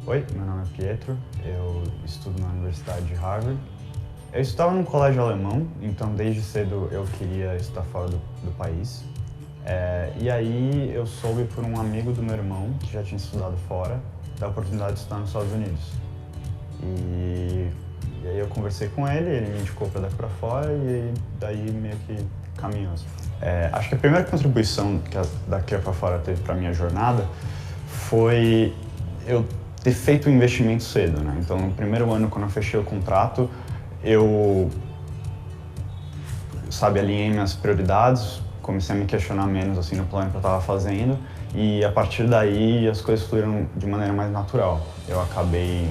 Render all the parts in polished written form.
Oi, meu nome é Pietro, eu estudo na Universidade de Harvard. Eu estava num colégio alemão, então desde cedo eu queria estudar fora do país. E aí eu soube por um amigo do meu irmão, que já tinha estudado fora, da oportunidade de estudar nos Estados Unidos. E, e aí eu conversei com ele me indicou para daqui para fora e daí meio que caminhou. Acho que a primeira contribuição que a daqui para fora teve para minha jornada foi eu ter feito o investimento cedo, né? Então, no primeiro ano, quando eu fechei o contrato, eu, alinhei minhas prioridades, comecei a me questionar menos, assim, no plano que eu estava fazendo e, a partir daí, as coisas fluíram de maneira mais natural. Eu acabei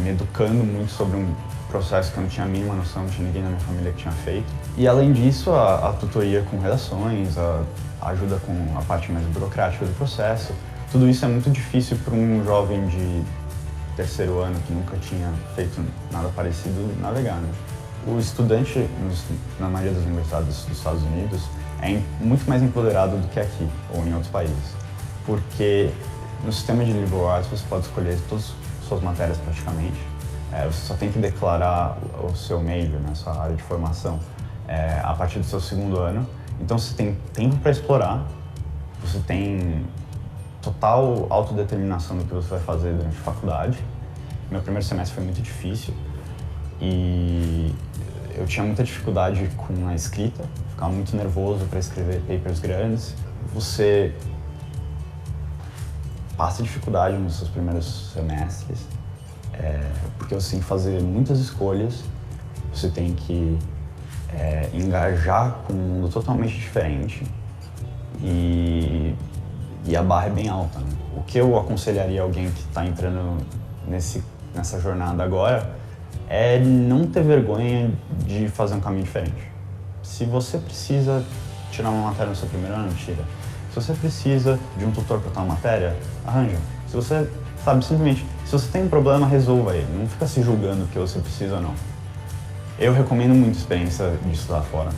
me educando muito sobre um processo que eu não tinha a mínima noção, não tinha ninguém na minha família que tinha feito. E, além disso, a tutoria com redações, a ajuda com a parte mais burocrática do processo, tudo isso é muito difícil para um jovem de terceiro ano que nunca tinha feito nada parecido navegar, né? O estudante, na maioria das universidades dos Estados Unidos, é muito mais empoderado do que aqui ou em outros países, porque no sistema de liberal arts você pode escolher todas as suas matérias praticamente. Você só tem que declarar o seu major, né, sua área de formação, a partir do seu segundo ano. Então você tem tempo para explorar, você tem total autodeterminação do que você vai fazer durante a faculdade. Meu primeiro semestre foi muito difícil e eu tinha muita dificuldade com a escrita, ficava muito nervoso para escrever papers grandes. Você passa dificuldade nos seus primeiros semestres, porque você tem que fazer muitas escolhas, você tem que engajar com um mundo totalmente diferente e a barra é bem alta, né? O que eu aconselharia alguém que está entrando nessa jornada agora é não ter vergonha de fazer um caminho diferente. Se você precisa tirar uma matéria no seu primeiro ano, tira. Se você precisa de um tutor para tal matéria, arranja. Se você, simplesmente, se você tem um problema, resolva ele. Não fica se julgando que você precisa ou não. Eu recomendo muito a experiência de estudar fora.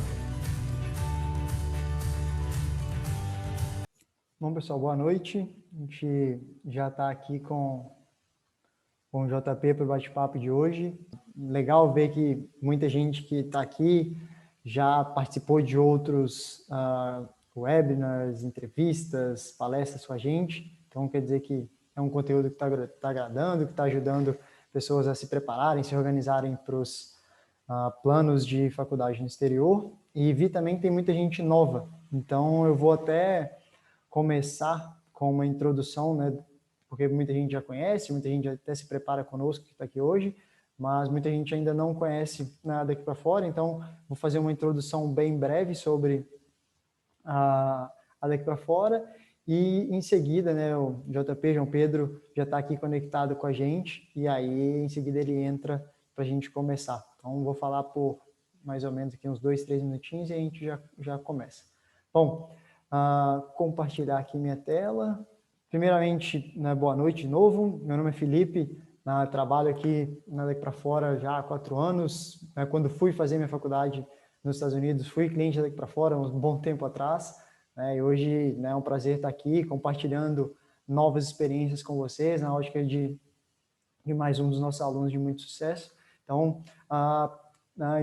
Bom, pessoal, boa noite. A gente já está aqui com o JP para o bate-papo de hoje. Legal ver que muita gente que está aqui já participou de outros webinars, entrevistas, palestras com a gente. Então, quer dizer que é um conteúdo que está agradando, que está ajudando pessoas a se prepararem, se organizarem para os planos de faculdade no exterior. E vi também que tem muita gente nova. Então, eu vou até começar com uma introdução, né, porque muita gente já conhece, muita gente até se prepara conosco que está aqui hoje, mas muita gente ainda não conhece nada aqui para fora, então vou fazer uma introdução bem breve sobre a daqui para fora e em seguida, né, o JP, João Pedro, já está aqui conectado com a gente e aí em seguida ele entra para a gente começar. Então vou falar por mais ou menos aqui uns 2, 3 minutinhos e a gente já começa. Bom, compartilhar aqui minha tela. Primeiramente, né, boa noite de novo. Meu nome é Felipe, trabalho aqui daqui para fora já há 4 anos. Quando fui fazer minha faculdade nos Estados Unidos, fui cliente daqui para fora um bom tempo atrás. E hoje, né, é um prazer estar aqui compartilhando novas experiências com vocês, na ótica de mais um dos nossos alunos de muito sucesso. Então, a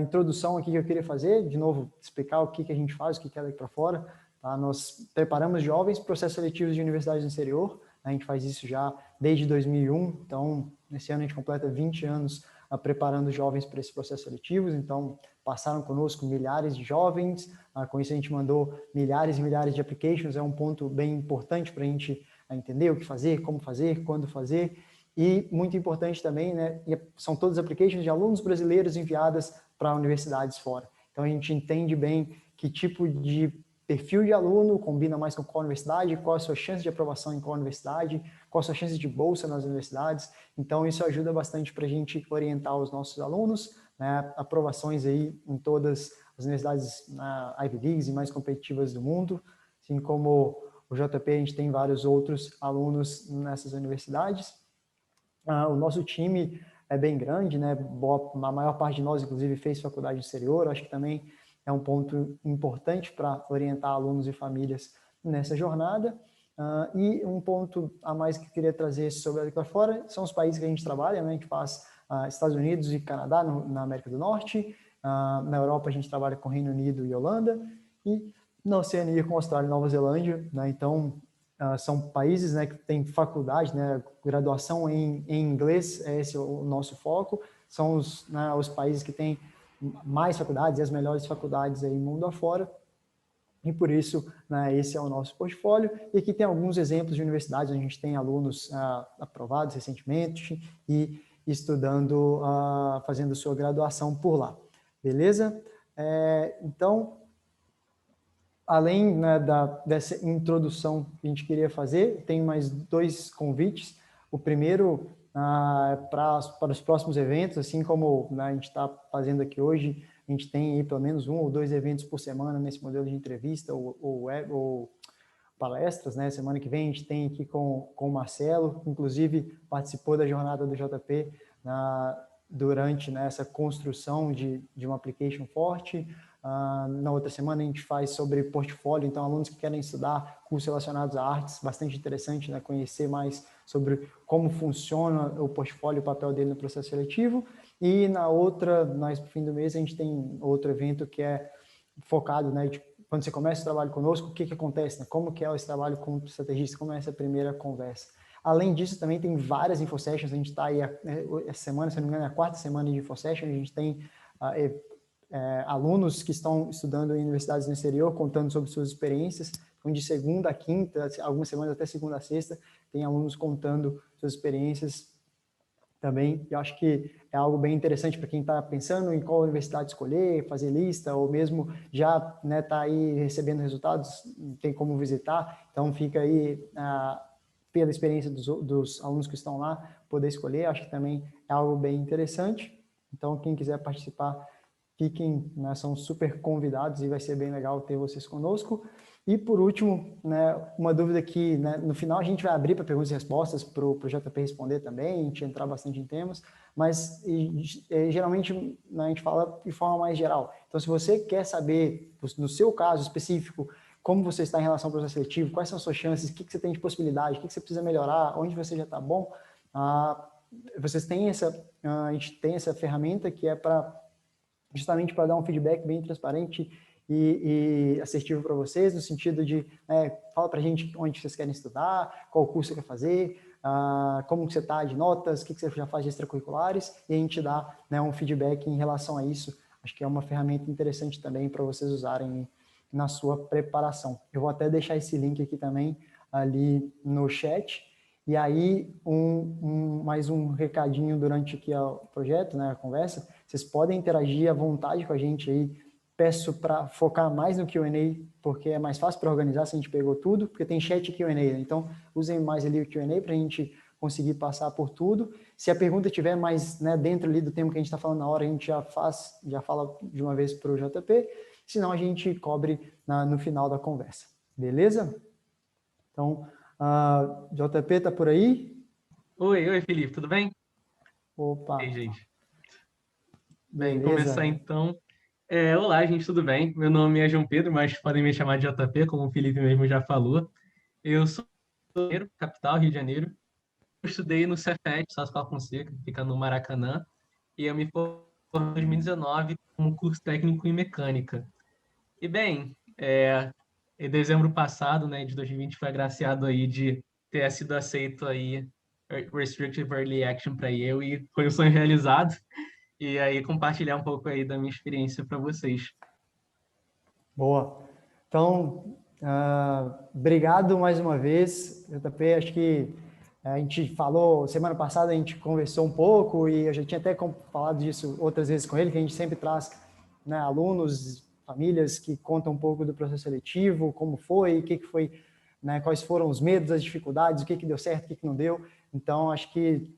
introdução aqui que eu queria fazer, de novo, explicar o que a gente faz, o que é daqui para fora. Tá? Nós preparamos jovens para processos seletivos de universidades no exterior. A gente faz isso já desde 2001. Então, nesse ano a gente completa 20 anos preparando jovens para esses processos seletivos. Então, passaram conosco milhares de jovens. Com isso, a gente mandou milhares e milhares de applications. É um ponto bem importante para a gente entender o que fazer, como fazer, quando fazer. E muito importante também, né, são todas applications de alunos brasileiros enviadas para universidades fora. Então, a gente entende bem que tipo de perfil de aluno combina mais com qual universidade, qual a sua chance de aprovação em qual universidade, qual a sua chance de bolsa nas universidades. Então, isso ajuda bastante para a gente orientar os nossos alunos, né, aprovações aí em todas as universidades Ivy Leagues e mais competitivas do mundo, assim como o JP, a gente tem vários outros alunos nessas universidades. O nosso time é bem grande, né? A maior parte de nós, inclusive, fez faculdade no exterior. Acho que também é um ponto importante para orientar alunos e famílias nessa jornada. E um ponto a mais que eu queria trazer sobre a lá fora são os países que a gente trabalha, né? A gente faz Estados Unidos e Canadá na América do Norte, na Europa a gente trabalha com Reino Unido e Holanda, e na Oceania com Austrália e Nova Zelândia, né? Então, são países, né, que têm faculdade, né, graduação em inglês, esse é o nosso foco, são os países que têm mais faculdades e as melhores faculdades aí mundo afora, e por isso, né, esse é o nosso portfólio. E aqui tem alguns exemplos de universidades onde a gente tem alunos aprovados recentemente e estudando, fazendo sua graduação por lá. Beleza? Então, além, né, dessa introdução que a gente queria fazer, tem mais 2 convites. O primeiro para os próximos eventos, assim como, né, a gente está fazendo aqui hoje, a gente tem aí pelo menos 1 ou 2 eventos por semana nesse modelo de entrevista ou palestras, né? Semana que vem a gente tem aqui com o Marcelo, que inclusive participou da jornada do JP durante, né, essa construção de uma application forte. Na outra semana a gente faz sobre portfólio, então alunos que querem estudar cursos relacionados a artes, bastante interessante, né, conhecer mais sobre como funciona o portfólio, o papel dele no processo seletivo. E mais pro fim do mês, a gente tem outro evento que é focado, né, de quando você começa o trabalho conosco, o que acontece, né, como que é esse trabalho como estrategista, como é essa primeira conversa. Além disso, também tem várias InfoSessions, a gente está aí essa semana, se não me engano, é a 4ª semana de InfoSession, a gente tem alunos que estão estudando em universidades no exterior, contando sobre suas experiências, então de segunda a quinta, algumas semanas até segunda a sexta, tem alunos contando suas experiências também. Eu acho que é algo bem interessante para quem está pensando em qual universidade escolher, fazer lista, ou mesmo já, né, tá aí recebendo resultados, tem como visitar, então fica aí pela experiência dos alunos que estão lá, poder escolher, acho que também é algo bem interessante. Então, quem quiser participar, fiquem, né, são super convidados e vai ser bem legal ter vocês conosco. E por último, né, uma dúvida que, né, no final a gente vai abrir para perguntas e respostas para o JP responder também, a gente entrar bastante em temas, mas geralmente, né, a gente fala de forma mais geral. Então, se você quer saber, no seu caso específico, como você está em relação ao processo seletivo, quais são as suas chances, o que você tem de possibilidade, o que você precisa melhorar, onde você já está bom, vocês têm a gente tem essa ferramenta que é justamente para dar um feedback bem transparente e assertivo para vocês, no sentido de, fala para a gente onde vocês querem estudar, qual curso você quer fazer, como que você está de notas, o que você já faz de extracurriculares, e a gente dá, né, um feedback em relação a isso. Acho que é uma ferramenta interessante também para vocês usarem na sua preparação. Eu vou até deixar esse link aqui também, ali no chat. E aí, mais um recadinho durante aqui o projeto, né, a conversa, vocês podem interagir à vontade com a gente aí. Peço para focar mais no Q&A, porque é mais fácil para organizar se a gente pegou tudo, porque tem chat e Q&A, né? Então usem mais ali o Q&A para a gente conseguir passar por tudo. Se a pergunta estiver mais, né, dentro ali do tempo que a gente está falando na hora, a gente já fala de uma vez para o JP, senão a gente cobre no final da conversa. Beleza? Então, JP está por aí? Oi, Felipe, tudo bem? Opa, E aí, gente? Bem, beleza. começar então. Olá, gente, tudo bem? Meu nome é João Pedro, mas podem me chamar de JP, como o Felipe mesmo já falou. Eu sou do Rio de Janeiro, capital, Rio de Janeiro. Eu estudei no Cefet, Celso Fonseca, fica no Maracanã, e eu me formei em 2019 como curso técnico em mecânica. E bem, em dezembro passado, né, de 2020, foi agraciado aí de ter sido aceito aí Restricted Early Action para eu, e foi um sonho realizado. E aí compartilhar um pouco aí da minha experiência para vocês. Boa. Então, obrigado mais uma vez, JP. Acho que a gente falou, semana passada a gente conversou um pouco e eu já tinha até falado disso outras vezes com ele, que a gente sempre traz, né, alunos, famílias que contam um pouco do processo seletivo, como foi, o que foi, né, quais foram os medos, as dificuldades, o que deu certo, o que não deu. Então, acho que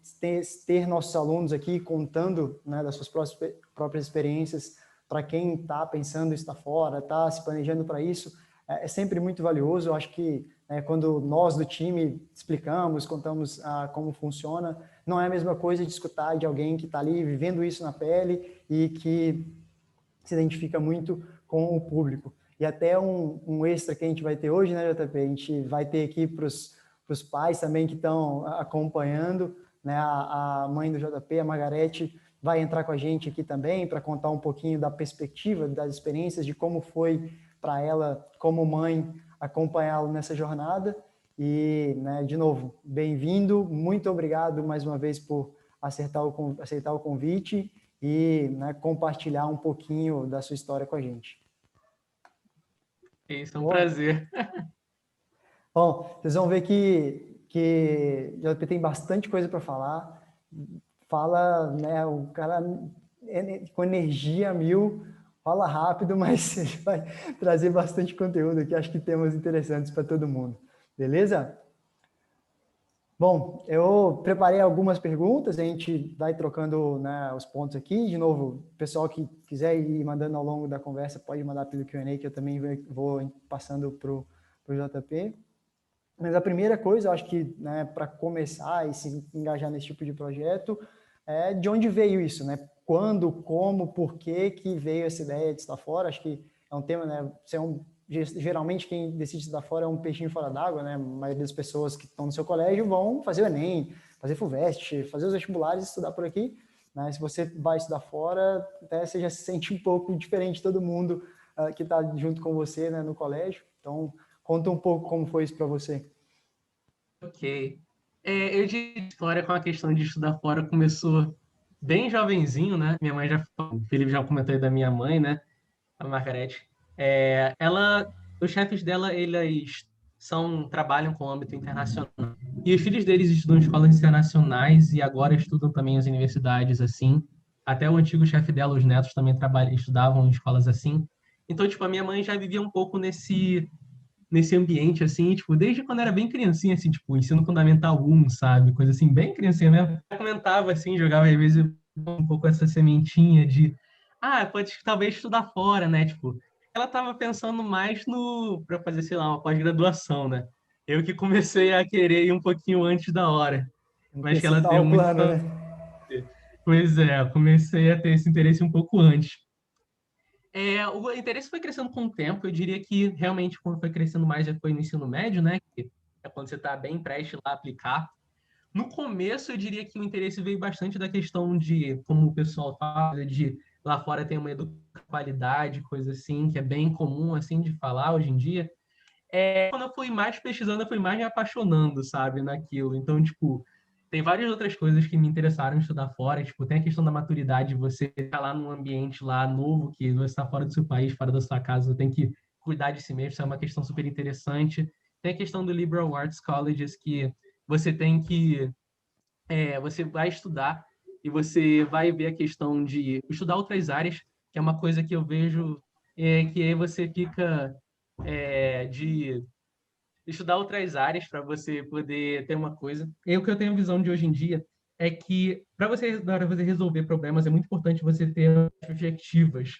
ter nossos alunos aqui contando, né, das suas próprias experiências, para quem está pensando em estar fora, está se planejando para isso, é sempre muito valioso. Eu acho que, né, quando nós do time explicamos, contamos como funciona, não é a mesma coisa de escutar de alguém que está ali vivendo isso na pele e que se identifica muito com o público. e até um extra que a gente vai ter hoje, né, JP? A gente vai ter aqui para os pais também que estão acompanhando, né? A mãe do JP, a Margarete, vai entrar com a gente aqui também para contar um pouquinho da perspectiva, das experiências, de como foi para ela, como mãe, acompanhá-lo nessa jornada. E, né, de novo, bem-vindo, muito obrigado mais uma vez por aceitar o convite e, né, compartilhar um pouquinho da sua história com a gente. Isso é um prazer. Bom, vocês vão ver que o JP tem bastante coisa para falar. Fala, né, o cara com energia mil, fala rápido, mas ele vai trazer bastante conteúdo aqui. Acho que temas interessantes para todo mundo. Beleza? Bom, eu preparei algumas perguntas, a gente vai trocando, né, os pontos aqui. De novo, o pessoal que quiser ir mandando ao longo da conversa, pode mandar pelo Q&A, que eu também vou passando para o JP. Mas a primeira coisa, eu acho que, né, para começar e se engajar nesse tipo de projeto, é de onde veio isso, né? Quando, como, por que veio essa ideia de estar fora? Acho que é um tema, né? Geralmente quem decide estar fora é um peixinho fora d'água, né? A maioria das pessoas que estão no seu colégio vão fazer o Enem, fazer FUVEST, fazer os vestibulares, estudar por aqui. Né? Se você vai estudar fora, até você já se sente um pouco diferente de todo mundo que está junto com você, né, no colégio. Então, conta um pouco como foi isso para você. Ok. Eu de história com a questão de estudar fora começou bem jovenzinho, né? Minha mãe o Felipe já comentou aí da minha mãe, né? A Margarete. Os chefes dela, eles trabalham com o âmbito internacional. E os filhos deles estudam em escolas internacionais e agora estudam também as universidades, assim. Até o antigo chefe dela, os netos, também estudavam em escolas assim. Então, tipo, a minha mãe já vivia um pouco nesse ambiente, assim, tipo, desde quando era bem criancinha, assim, tipo, ensino fundamental 1, sabe? Coisa assim, bem criancinha mesmo. Eu comentava, assim, jogava, às vezes, um pouco essa sementinha de, pode talvez estudar fora, né? Tipo, ela tava pensando mais para fazer, sei lá, uma pós-graduação, né? Eu que comecei a querer ir um pouquinho antes da hora. Mas que ela deu o muito. plano, né? Pois é, eu comecei a ter esse interesse um pouco antes. O interesse foi crescendo com o tempo. Eu diria que realmente quando foi crescendo mais já foi no ensino médio, né? Que é quando você está bem prestes a aplicar. No começo, eu diria que o interesse veio bastante da questão de, como o pessoal fala, de lá fora tem uma educação de qualidade, coisa assim, que é bem comum assim de falar hoje em dia. Quando eu fui mais pesquisando, eu fui mais me apaixonando, sabe, naquilo. Então, tipo, tem várias outras coisas que me interessaram em estudar fora. Tipo, tem a questão da maturidade, você estar lá num ambiente lá novo, que você está fora do seu país, fora da sua casa, você tem que cuidar de si mesmo, isso é uma questão super interessante. Tem a questão do Liberal Arts Colleges, que você tem que... você vai estudar e você vai ver a questão de estudar outras áreas, que é uma coisa que eu vejo que aí você fica de estudar outras áreas para você poder ter uma coisa. E o que eu tenho a visão de hoje em dia é que para você resolver problemas é muito importante você ter objetivas.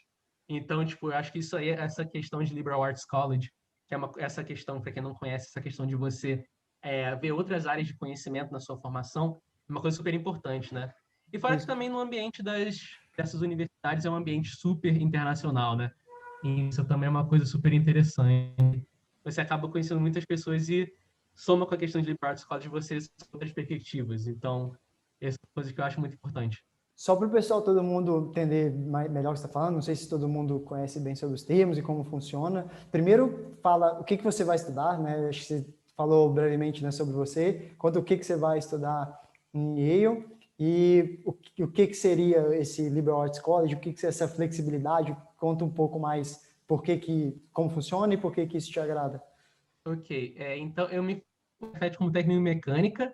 Então, tipo, eu acho que isso aí, essa questão de Liberal Arts College, que é essa questão, para quem não conhece, essa questão de você ver outras áreas de conhecimento na sua formação, é uma coisa super importante, né? E fora que também no ambiente dessas universidades é um ambiente super internacional, né? E isso também é uma coisa super interessante. Você acaba conhecendo muitas pessoas e soma com a questão de liberar os de vocês outras perspectivas. Então, essa é uma coisa que eu acho muito importante. Só para o pessoal, todo mundo entender melhor o que você está falando, não sei se todo mundo conhece bem sobre os termos e como funciona. Primeiro, fala o que você vai estudar, né? Acho que você falou brevemente, né, sobre você. Conta o que você vai estudar em Yale e o que seria esse Liberal Arts College, o que é essa flexibilidade. Conta um pouco mais como funciona e por que isso te agrada. Ok, então eu me formei como técnico em mecânica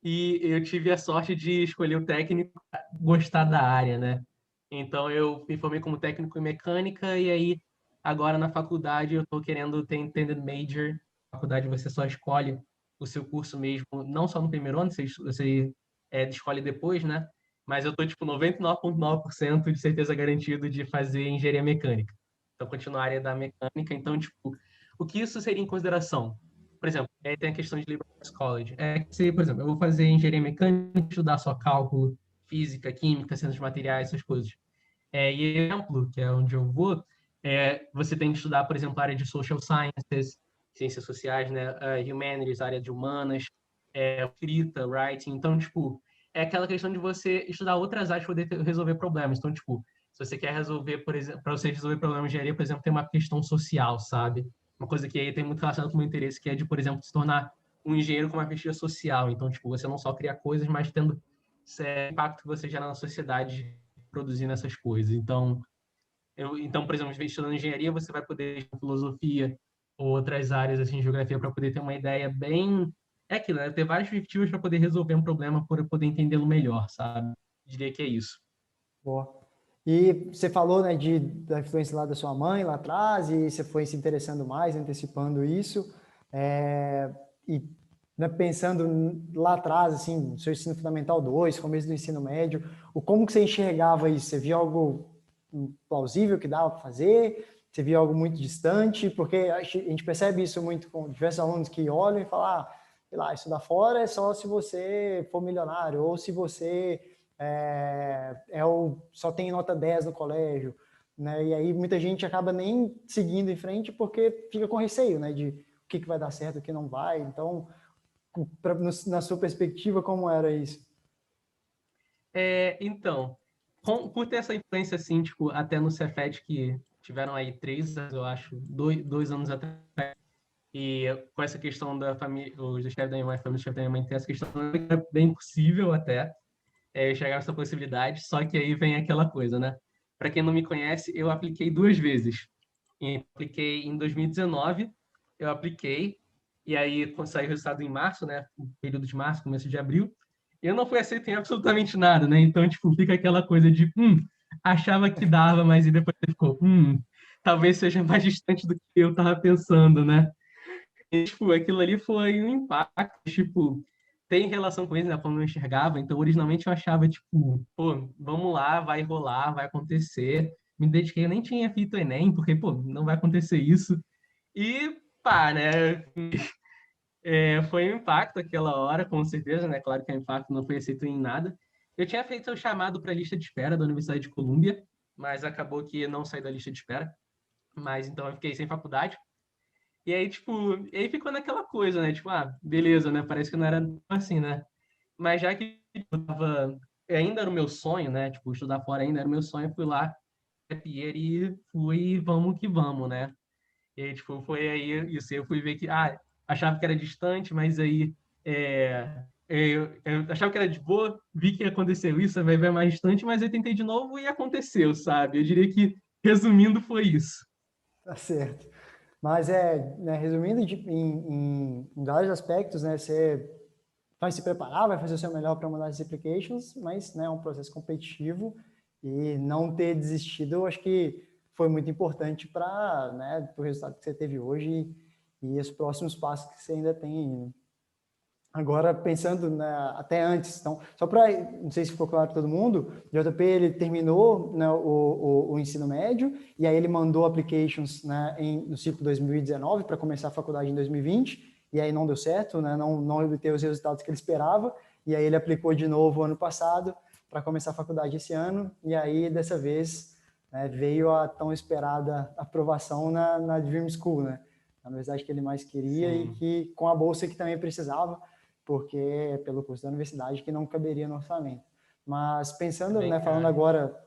e eu tive a sorte de escolher o técnico gostar da área, né? Então eu me formei como técnico em mecânica e aí agora na faculdade eu estou querendo ter intended major. Na faculdade você só escolhe o seu curso mesmo, não só no primeiro ano, você escolhe depois, né? Mas eu estou tipo 99,9% de certeza garantido de fazer engenharia mecânica. Então continuar a área da mecânica, então tipo, o que isso seria em consideração? Por exemplo, tem a questão de liberal arts college. Se, por exemplo, eu vou fazer engenharia mecânica, estudar só cálculo, física, química, ciências de materiais, essas coisas. E exemplo, que é onde eu vou, Você tem que estudar, por exemplo, a área de social sciences, ciências sociais, né? Humanities, área de humanas, escrita, writing. Então, tipo, é aquela questão de você estudar outras áreas para poder resolver problemas. Então, tipo, se você quer resolver, por exemplo, para você resolver problemas de engenharia, por exemplo, tem uma questão social, sabe? Uma coisa que aí tem muito relacionado com o meu interesse, que é de, por exemplo, se tornar um engenheiro com uma pesquisa social. Então, tipo, você não só cria coisas, mas tendo o impacto que você gera na sociedade produzindo essas coisas. Então, por exemplo, estudando engenharia, você vai poder estudar filosofia ou outras áreas, assim, geografia, para poder ter uma ideia bem... É aquilo, né? Ter várias perspectivas para poder resolver um problema, para poder entendê-lo melhor, sabe? Diria que é isso. Boa. E você falou, né, da influência lá da sua mãe lá atrás, e você foi se interessando mais, antecipando isso. E né, pensando lá atrás, assim, seu ensino fundamental 2, começo do ensino médio, como que você enxergava isso? Você via algo plausível que dava para fazer? Você via algo muito distante? Porque a gente percebe isso muito com diversos alunos que olham e falam, sei lá, estudar fora é só se você for milionário, ou se você só tem nota 10 no colégio, né? E aí muita gente acaba nem seguindo em frente porque fica com receio, né, de o que vai dar certo, o que não vai. Então, na sua perspectiva, como era isso? Então, por ter essa influência, assim, tipo, até no Cefet, que tiveram aí 3 anos, eu acho, 2 anos atrás, e com essa questão da família, os chefes da minha mãe, a família do chefe da minha mãe, tem essa questão é bem possível até, chegar a essa possibilidade, só que aí vem aquela coisa, né? Para quem não me conhece, eu apliquei 2 vezes. Apliquei em 2019, eu apliquei, e aí quando saiu o resultado em março, né? Período de março, começo de abril, eu não fui aceito em absolutamente nada, né? Então, tipo, fica aquela coisa de, achava que dava, mas e depois ficou, talvez seja mais distante do que eu tava pensando, né? E, tipo, aquilo ali foi um impacto, tipo, tem relação com isso, né? Como eu enxergava. Então, originalmente eu achava, tipo, pô, vamos lá, vai rolar, vai acontecer. Me dediquei, eu nem tinha feito Enem, porque, pô, não vai acontecer isso. E, pá, né? Foi um impacto aquela hora, com certeza, né? Claro que o impacto não foi aceito em nada. Eu tinha feito o chamado para a lista de espera da Universidade de Colômbia, mas acabou que não saí da lista de espera. Mas então eu fiquei sem faculdade. E aí, tipo, aí ficou naquela coisa, né? Tipo, beleza, né? Parece que não era assim, né? Mas já que eu tava, ainda era o meu sonho, né? Tipo, estudar fora ainda era o meu sonho, eu fui lá, e fui, vamos que vamos, né? E aí, tipo, foi aí isso. Eu fui ver que, achava que era distante, mas aí eu achava que era de boa, vi que aconteceu isso, vai ver mais distante, mas eu tentei de novo e aconteceu, sabe? Eu diria que, resumindo, foi isso. Tá certo. Mas né, resumindo, em vários aspectos, né, você vai se preparar, vai fazer o seu melhor para mandar as applications, mas né, é um processo competitivo e não ter desistido, eu acho que foi muito importante para né, o resultado que você teve hoje e os próximos passos que você ainda tem. Agora, pensando até antes, então, só para, não sei se ficou claro para todo mundo, o JP ele terminou né, o ensino médio e aí ele mandou applications né, no ciclo 2019 para começar a faculdade em 2020 e aí não deu certo, né, não obteve os resultados que ele esperava e aí ele aplicou de novo ano passado para começar a faculdade esse ano e aí dessa vez né, veio a tão esperada aprovação na Dream School, né, a universidade que ele mais queria. Sim. E que com a bolsa que também precisava, porque é pelo curso da universidade que não caberia no orçamento. Mas pensando, né, falando agora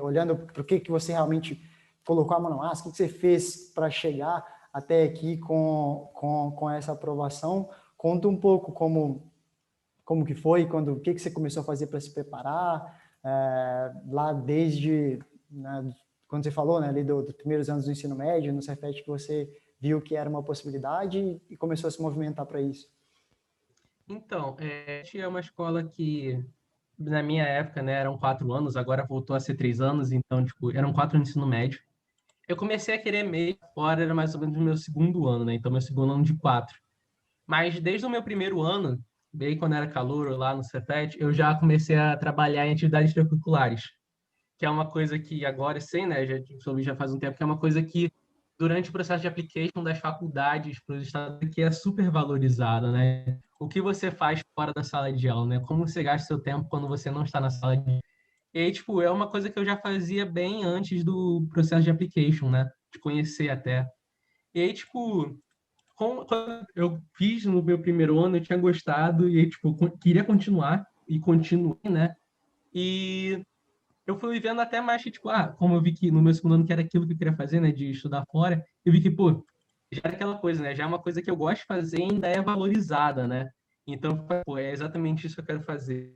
olhando para o que você realmente colocou a mão na massa, o que você fez para chegar até aqui com essa aprovação, conta um pouco como que foi, o que você começou a fazer para se preparar, lá desde, né, quando você falou, né, ali dos primeiros anos do ensino médio, no Cefet, que você viu que era uma possibilidade e começou a se movimentar para isso. Então, tinha uma escola que, na minha época, né, eram 4 anos, agora voltou a ser 3 anos, então, tipo, eram 4 anos de ensino médio. Eu comecei a querer meio fora, era mais ou menos o meu segundo ano, né, então meu segundo ano de 4. Mas desde o meu primeiro ano, bem quando era calouro lá no Cefet, eu já comecei a trabalhar em atividades extracurriculares, que é uma coisa que agora, sei, né, já faz um tempo, que é uma coisa que durante o processo de application das faculdades para os estados que é super valorizada, né? O que você faz fora da sala de aula, né? Como você gasta seu tempo quando você não está na sala de aula. E aí, tipo, é uma coisa que eu já fazia bem antes do processo de application, né? De conhecer até. E aí, tipo, quando eu fiz no meu primeiro ano, eu tinha gostado e aí, tipo, queria continuar e continuei, né? E eu fui vendo até mais que, tipo, como eu vi que no meu segundo ano que era aquilo que eu queria fazer, né, de estudar fora, eu vi que, pô, já era aquela coisa, né? Já é uma coisa que eu gosto de fazer e ainda é valorizada, né? Então, pô, é exatamente isso que eu quero fazer.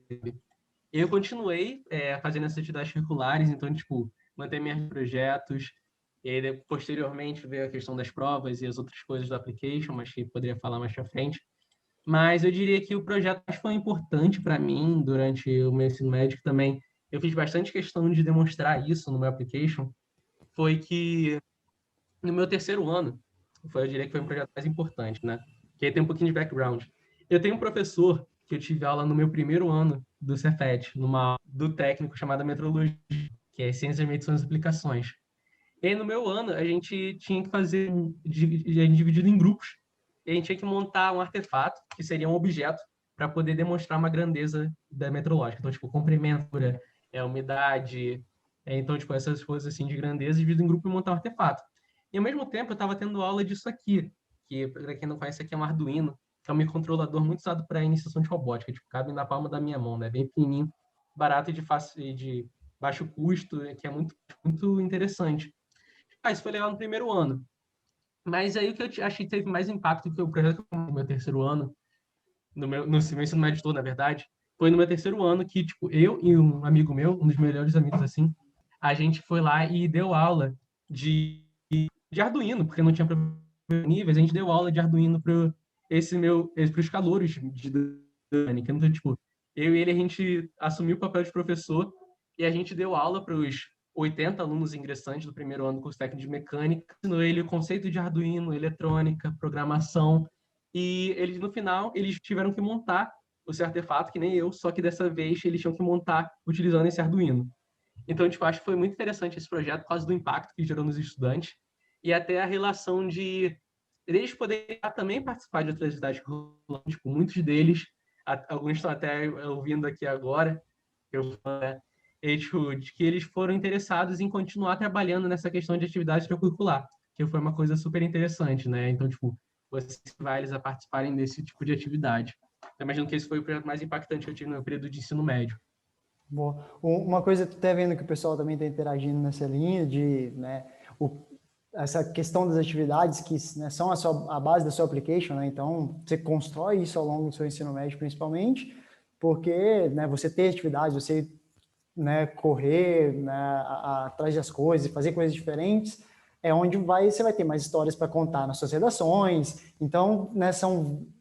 Eu continuei fazendo essas atividades curriculares, então, tipo, manter meus projetos, e aí, posteriormente veio a questão das provas e as outras coisas do application, mas que poderia falar mais pra frente. Mas eu diria que o projeto mais foi importante para mim durante o meu ensino médio também. Eu fiz bastante questão de demonstrar isso no meu application. Foi que no meu terceiro ano, eu diria que foi um projeto mais importante, né? Que aí tem um pouquinho de background. Eu tenho um professor que eu tive aula no meu primeiro ano do Cefet, do técnico chamado Metrologia, que é Ciências, Medições e Aplicações. E aí, no meu ano, a gente tinha que fazer, dividido em grupos, e a gente tinha que montar um artefato, que seria um objeto, para poder demonstrar uma grandeza da metrológica. Então, tipo, comprimento, umidade, então, tipo, essas coisas assim de grandeza, dividido em grupo e montar um artefato. E, ao mesmo tempo, eu estava tendo aula disso aqui, que, para quem não conhece, aqui é um Arduino, que é um microcontrolador muito usado para iniciação de robótica, tipo, cabe na palma da minha mão, né? Bem pequenininho, barato e de baixo custo, que é muito, muito interessante. Isso foi legal no primeiro ano. Mas aí o que eu achei que teve mais impacto que o projeto no meu terceiro ano, no meu ensino médio todo, na verdade, foi no meu terceiro ano que, tipo, eu e um amigo meu, um dos melhores amigos, assim, a gente foi lá e deu aula de Arduino, porque não tinha níveis, a gente deu aula de Arduino para os calouros de mecânica. Então, tipo, eu e ele, a gente assumiu o papel de professor e a gente deu aula para os 80 alunos ingressantes do primeiro ano do curso técnico de mecânica, ensinou ele o conceito de Arduino, eletrônica, programação, e eles, no final, eles tiveram que montar o seu artefato, que nem eu, só que dessa vez eles tinham que montar utilizando esse Arduino. Então, tipo, acho que foi muito interessante esse projeto por causa do impacto que gerou nos estudantes e até a relação de eles poderem também participar de outras atividades curriculares. Tipo, muitos deles, alguns estão até ouvindo aqui agora, né, tipo, de que eles foram interessados em continuar trabalhando nessa questão de atividade extracurricular, que foi uma coisa super interessante, né? Então, tipo, você vai eles a participarem desse tipo de atividade. Eu imagino que esse foi o projeto mais impactante que eu tive no meu período de ensino médio. Boa. Uma coisa, tu tá vendo que o pessoal também está interagindo nessa linha de, né, essa questão das atividades que, né, são a base da sua application, né? Então, você constrói isso ao longo do seu ensino médio, principalmente, porque, né, você ter atividades, você, né, correr, né, atrás das coisas, fazer coisas diferentes, é onde você vai ter mais histórias para contar nas suas redações. Então, né,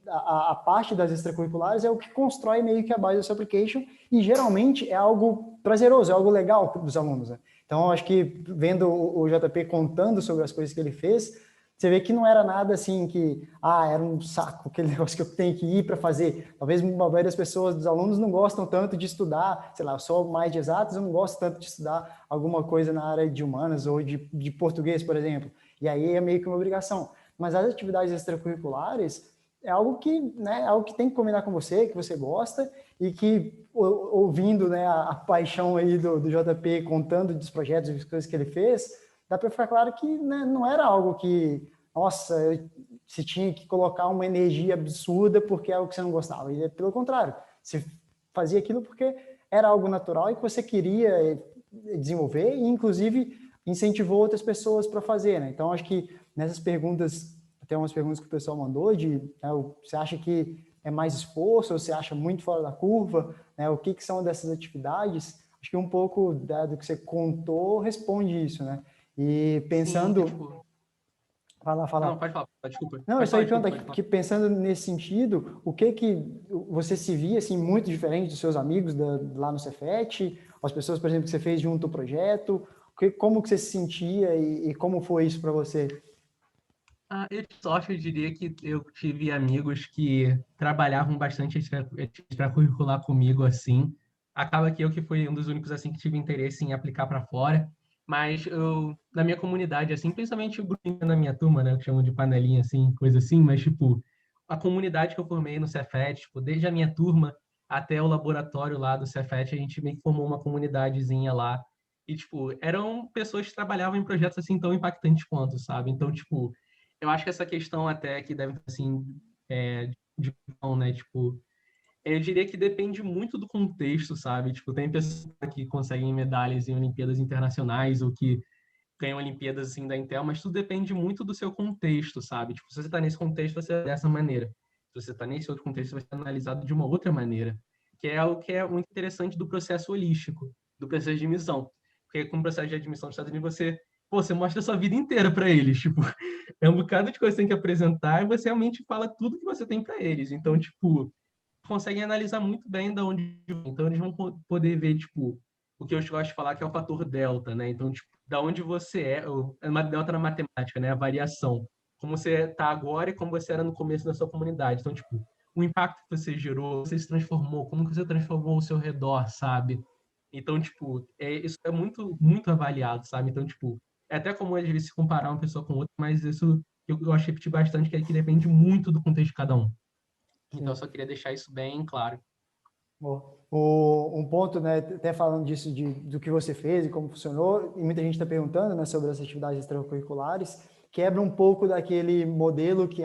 a parte das extracurriculares é o que constrói meio que a base da sua application e geralmente é algo prazeroso, é algo legal para os alunos, né? Então, acho que vendo o JP contando sobre as coisas que ele fez, você vê que não era nada assim que, era um saco, aquele negócio que eu tenho que ir para fazer. Talvez a maioria das pessoas, dos alunos, não gostam tanto de estudar, sei lá, eu sou mais de exatas, eu não gosto tanto de estudar alguma coisa na área de humanas ou de português, por exemplo. E aí é meio que uma obrigação. Mas as atividades extracurriculares é algo que, né, é algo que tem que combinar com você, que você gosta e que, ouvindo, né, a paixão aí do JP contando dos projetos e das coisas que ele fez, dá para ficar claro que, né, não era algo que, nossa, você tinha que colocar uma energia absurda porque é algo que você não gostava. E pelo contrário, você fazia aquilo porque era algo natural e que você queria desenvolver e, inclusive, incentivou outras pessoas para fazer, né? Então, acho que nessas perguntas, tem umas perguntas que o pessoal mandou você acha que é mais esforço ou você acha muito fora da curva, né? O que são dessas atividades? Acho que um pouco do que você contou responde isso, né? E pensando... Sim, tipo... Fala. Não, pode falar, desculpa. Não, eu Pode só falar, ia desculpa, perguntar pode falar. que pensando nesse sentido, o que você se via assim muito diferente dos seus amigos lá no Cefet, as pessoas, por exemplo, que você fez junto ao projeto, como que você se sentia e como foi isso para você? Eu sorte, eu diria que eu tive amigos que trabalhavam bastante extracurricular comigo, assim. Acaba que eu que fui um dos únicos, assim, que tive interesse em aplicar para fora. Mas eu, na minha comunidade, assim, principalmente o grupinho da minha turma, né, que chamam de panelinha, assim, coisa assim, mas, tipo, a comunidade que eu formei no Cefet, tipo, desde a minha turma até o laboratório lá do Cefet, a gente meio que formou uma comunidadezinha lá. E, tipo, eram pessoas que trabalhavam em projetos, assim, tão impactantes quanto, sabe? Então, tipo, eu acho que essa questão até que deve, assim, de né? Tipo, eu diria que depende muito do contexto, sabe? Tipo, tem pessoas que conseguem medalhas em Olimpíadas internacionais ou que ganham Olimpíadas assim da Intel, mas tudo depende muito do seu contexto, sabe? Tipo, se você está nesse contexto, você é dessa maneira. Se você está nesse outro contexto, você vai ser analisado de uma outra maneira, que é o que é muito interessante do processo holístico, do processo de admissão. Porque com o processo de admissão dos Estados Unidos, você mostra a sua vida inteira para eles, tipo, é um bocado de coisa que você tem que apresentar e você realmente fala tudo que você tem para eles. Então, tipo, conseguem analisar muito bem da onde. Então, eles vão poder ver, tipo, o que eu gosto de falar que é o fator delta, né? Então, tipo, da onde você é uma delta na matemática, né? A variação. Como você está agora e como você era no começo da sua comunidade. Então, tipo, o impacto que você gerou, você se transformou, como que você transformou o seu redor, sabe? Então, tipo, isso é muito, muito avaliado, sabe? Então, tipo, é até comum às vezes se comparar uma pessoa com outra, mas isso eu acho que repetir bastante, que depende muito do contexto de cada um. Então, eu Sim. só queria deixar isso bem claro. Um ponto, né, até falando disso, do que você fez e como funcionou, e muita gente está perguntando, né, sobre as atividades extracurriculares, quebra um pouco daquele modelo que,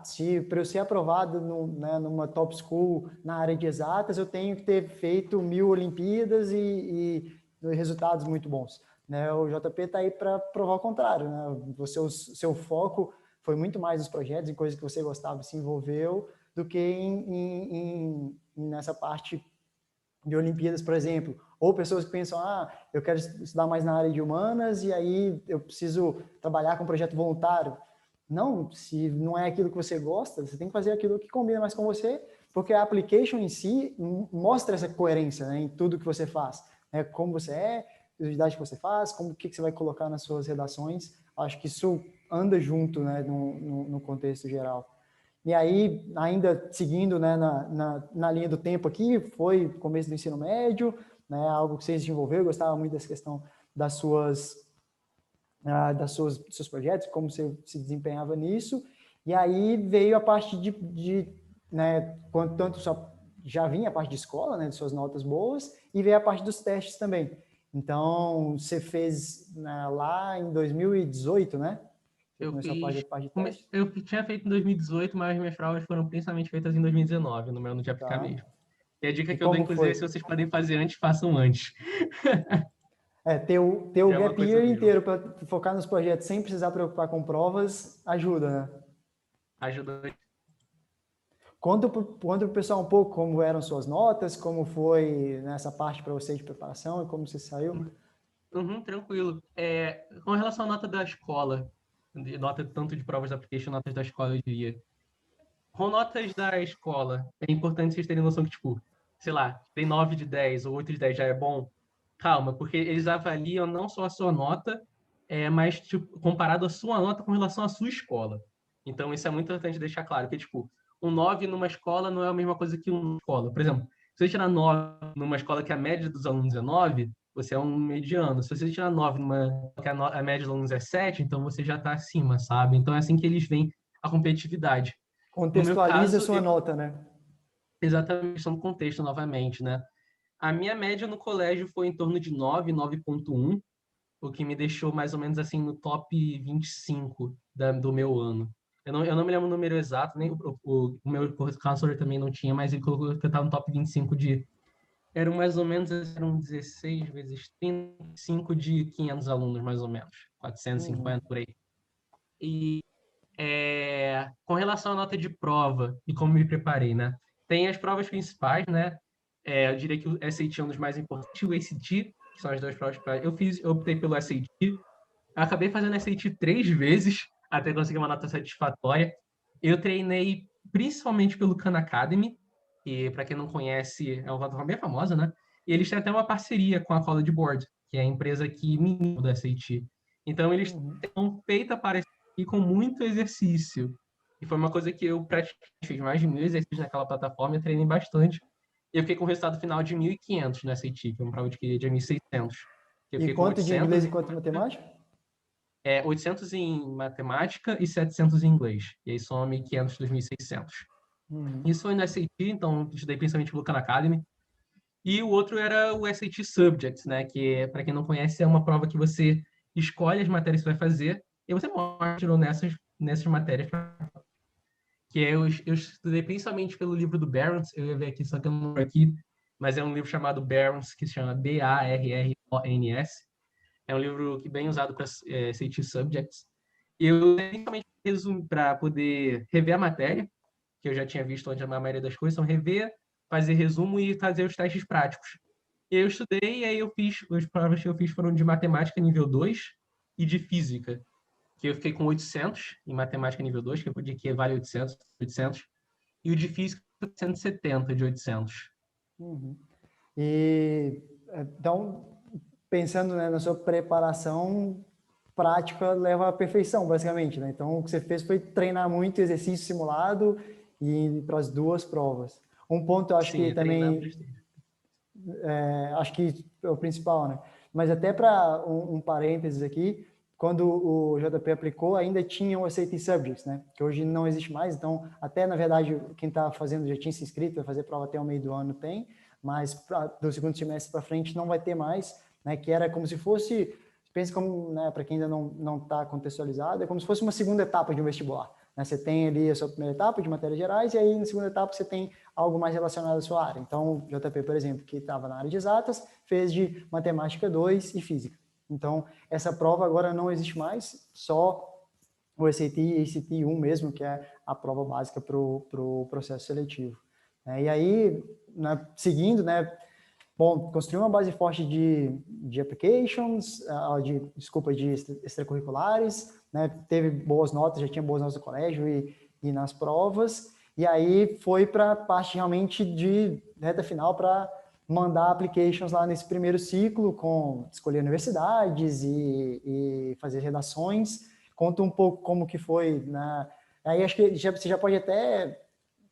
se para eu ser aprovado né, numa top school na área de exatas, eu tenho que ter feito 1000 Olimpíadas e resultados muito bons. Né? O JP está aí para provar o contrário. Né? O seu foco foi muito mais nos projetos, em coisas que você gostava e se envolveu, do que nessa parte de Olimpíadas, por exemplo, ou pessoas que pensam, eu quero estudar mais na área de humanas e aí eu preciso trabalhar com projeto voluntário. Não, se não é aquilo que você gosta, você tem que fazer aquilo que combina mais com você, porque a application em si mostra essa coerência, né, em tudo que você faz, né, como você é, a atividade que você faz, o que você vai colocar nas suas redações. Acho que isso anda junto, né, no contexto geral. E aí, ainda seguindo, né, na linha do tempo aqui, foi começo do ensino médio, né, algo que você desenvolveu, eu gostava muito dessa questão dos seus projetos, como você se desempenhava nisso. E aí veio a parte né, tanto já vinha a parte de escola, né, de suas notas boas, e veio a parte dos testes também. Então, você fez, né, lá em 2018, né? Você começou a parte de teste? Eu tinha feito em 2018, mas minhas provas foram principalmente feitas em 2019, no meu ano de aplicar Tá. mesmo. E a dica E que eu dou, como inclusive, é foi? se vocês podem fazer antes, façam antes. Ter o Já é uma gap coisa year mesmo. inteiro para focar nos projetos sem precisar preocupar com provas, ajuda, né? Ajuda. Conta pro pessoal um pouco como eram suas notas, como foi nessa parte para você de preparação e como você saiu. Uhum, tranquilo. Com relação à nota da escola, nota tanto de provas da application, notas da escola, eu diria. Com notas da escola, é importante vocês terem noção que, tipo, sei lá, tem 9 de 10 ou 8 de 10 já é bom. Calma, porque eles avaliam não só a sua nota, mas tipo, comparado a sua nota com relação à sua escola. Então, isso é muito importante deixar claro, que, tipo, um 9 numa escola não é a mesma coisa que uma escola. Por exemplo, se você tirar 9 numa escola que a média dos alunos é 9, você é um mediano. Se você tirar 9 numa que a média dos alunos é 7, então você já está acima, sabe? Então, é assim que eles veem a competitividade. No meu Contextualiza a caso, sua nota, né? exatamente, questão do contexto novamente, né? A minha média no colégio foi em torno de 9,1, o que me deixou mais ou menos assim no top 25 do meu ano. Eu não me lembro o número exato, nem o meu counselor também não tinha, mas ele colocou que eu estava no top 25 de... Eram mais ou menos, eram 16 vezes 35 de 500 alunos, mais ou menos. 450, por aí. E com relação à nota de prova e como me preparei, né? Tem as provas principais, né? Eu diria que o SAT é um dos mais importantes, o ACT, que são as duas provas principais. Eu optei pelo SAT. Eu acabei fazendo SAT 3 vezes até conseguir uma nota satisfatória. Eu treinei principalmente pelo Khan Academy, que, para quem não conhece, é uma plataforma bem famosa, né? E eles têm até uma parceria com a College Board, que é a empresa que ministra do SAT. Então, eles estão feitos para e com muito exercício. E foi uma coisa que eu praticamente fiz mais de 1000 exercícios naquela plataforma, eu treinei bastante. E eu fiquei com o resultado final de 1.500 no SAT, que é uma prova de 1.600. Eu E fiquei com quanto de 800, inglês e quanto de matemática? 800 em matemática e 700 em inglês. E aí soma 1.500 2.600. Isso foi no SAT, então estudei principalmente no Khan Academy. E o outro era o SAT Subjects, né? Que, para quem não conhece, é uma prova que você escolhe as matérias que vai fazer e você mostra nessas matérias. Que eu estudei principalmente pelo livro do Barron's, eu ia ver aqui, só que eu não lembro aqui, mas é um livro chamado Barron's, que se chama Barrons. É um livro que é bem usado para SAT Subjects. Eu, principalmente, resumo para poder rever a matéria, que eu já tinha visto onde a maioria das coisas são rever, fazer resumo e fazer os testes práticos. E aí eu estudei, e aí eu fiz, as provas que eu fiz foram de matemática nível 2 e de física, que eu fiquei com 800 em matemática nível 2, que vale 800, e o de física 170 de 800. E então, pensando, né, na sua preparação, prática leva à perfeição, basicamente, né? Então, o que você fez foi treinar muito exercício simulado e ir para as duas provas. Um ponto eu acho Sim, que também, acho que é o principal, né? Mas até para um parênteses aqui, quando o JP aplicou, ainda tinha o SAT Subjects, né? Que hoje não existe mais, então, até, na verdade, quem está fazendo já tinha se inscrito, vai fazer prova até o meio do ano, tem, mas do segundo semestre para frente não vai ter mais, né? Que era como se fosse, pensa como, né, para quem ainda não está contextualizado, é como se fosse uma segunda etapa de um vestibular, né? Você tem ali a sua primeira etapa de matérias gerais e aí na segunda etapa você tem algo mais relacionado à sua área. Então, o JP, por exemplo, que estava na área de exatas, fez de matemática 2 e física. Então, essa prova agora não existe mais, só o SAT e ACT 1 mesmo, que é a prova básica para o processo seletivo. E aí, né, seguindo, né, bom, construir uma base forte de applications, de extracurriculares, né, teve boas notas, já tinha boas notas no colégio e nas provas, e aí foi para a parte realmente de reta final para mandar applications lá nesse primeiro ciclo, com escolher universidades e fazer redações. Conta um pouco como que foi, né? Aí acho que você já pode até,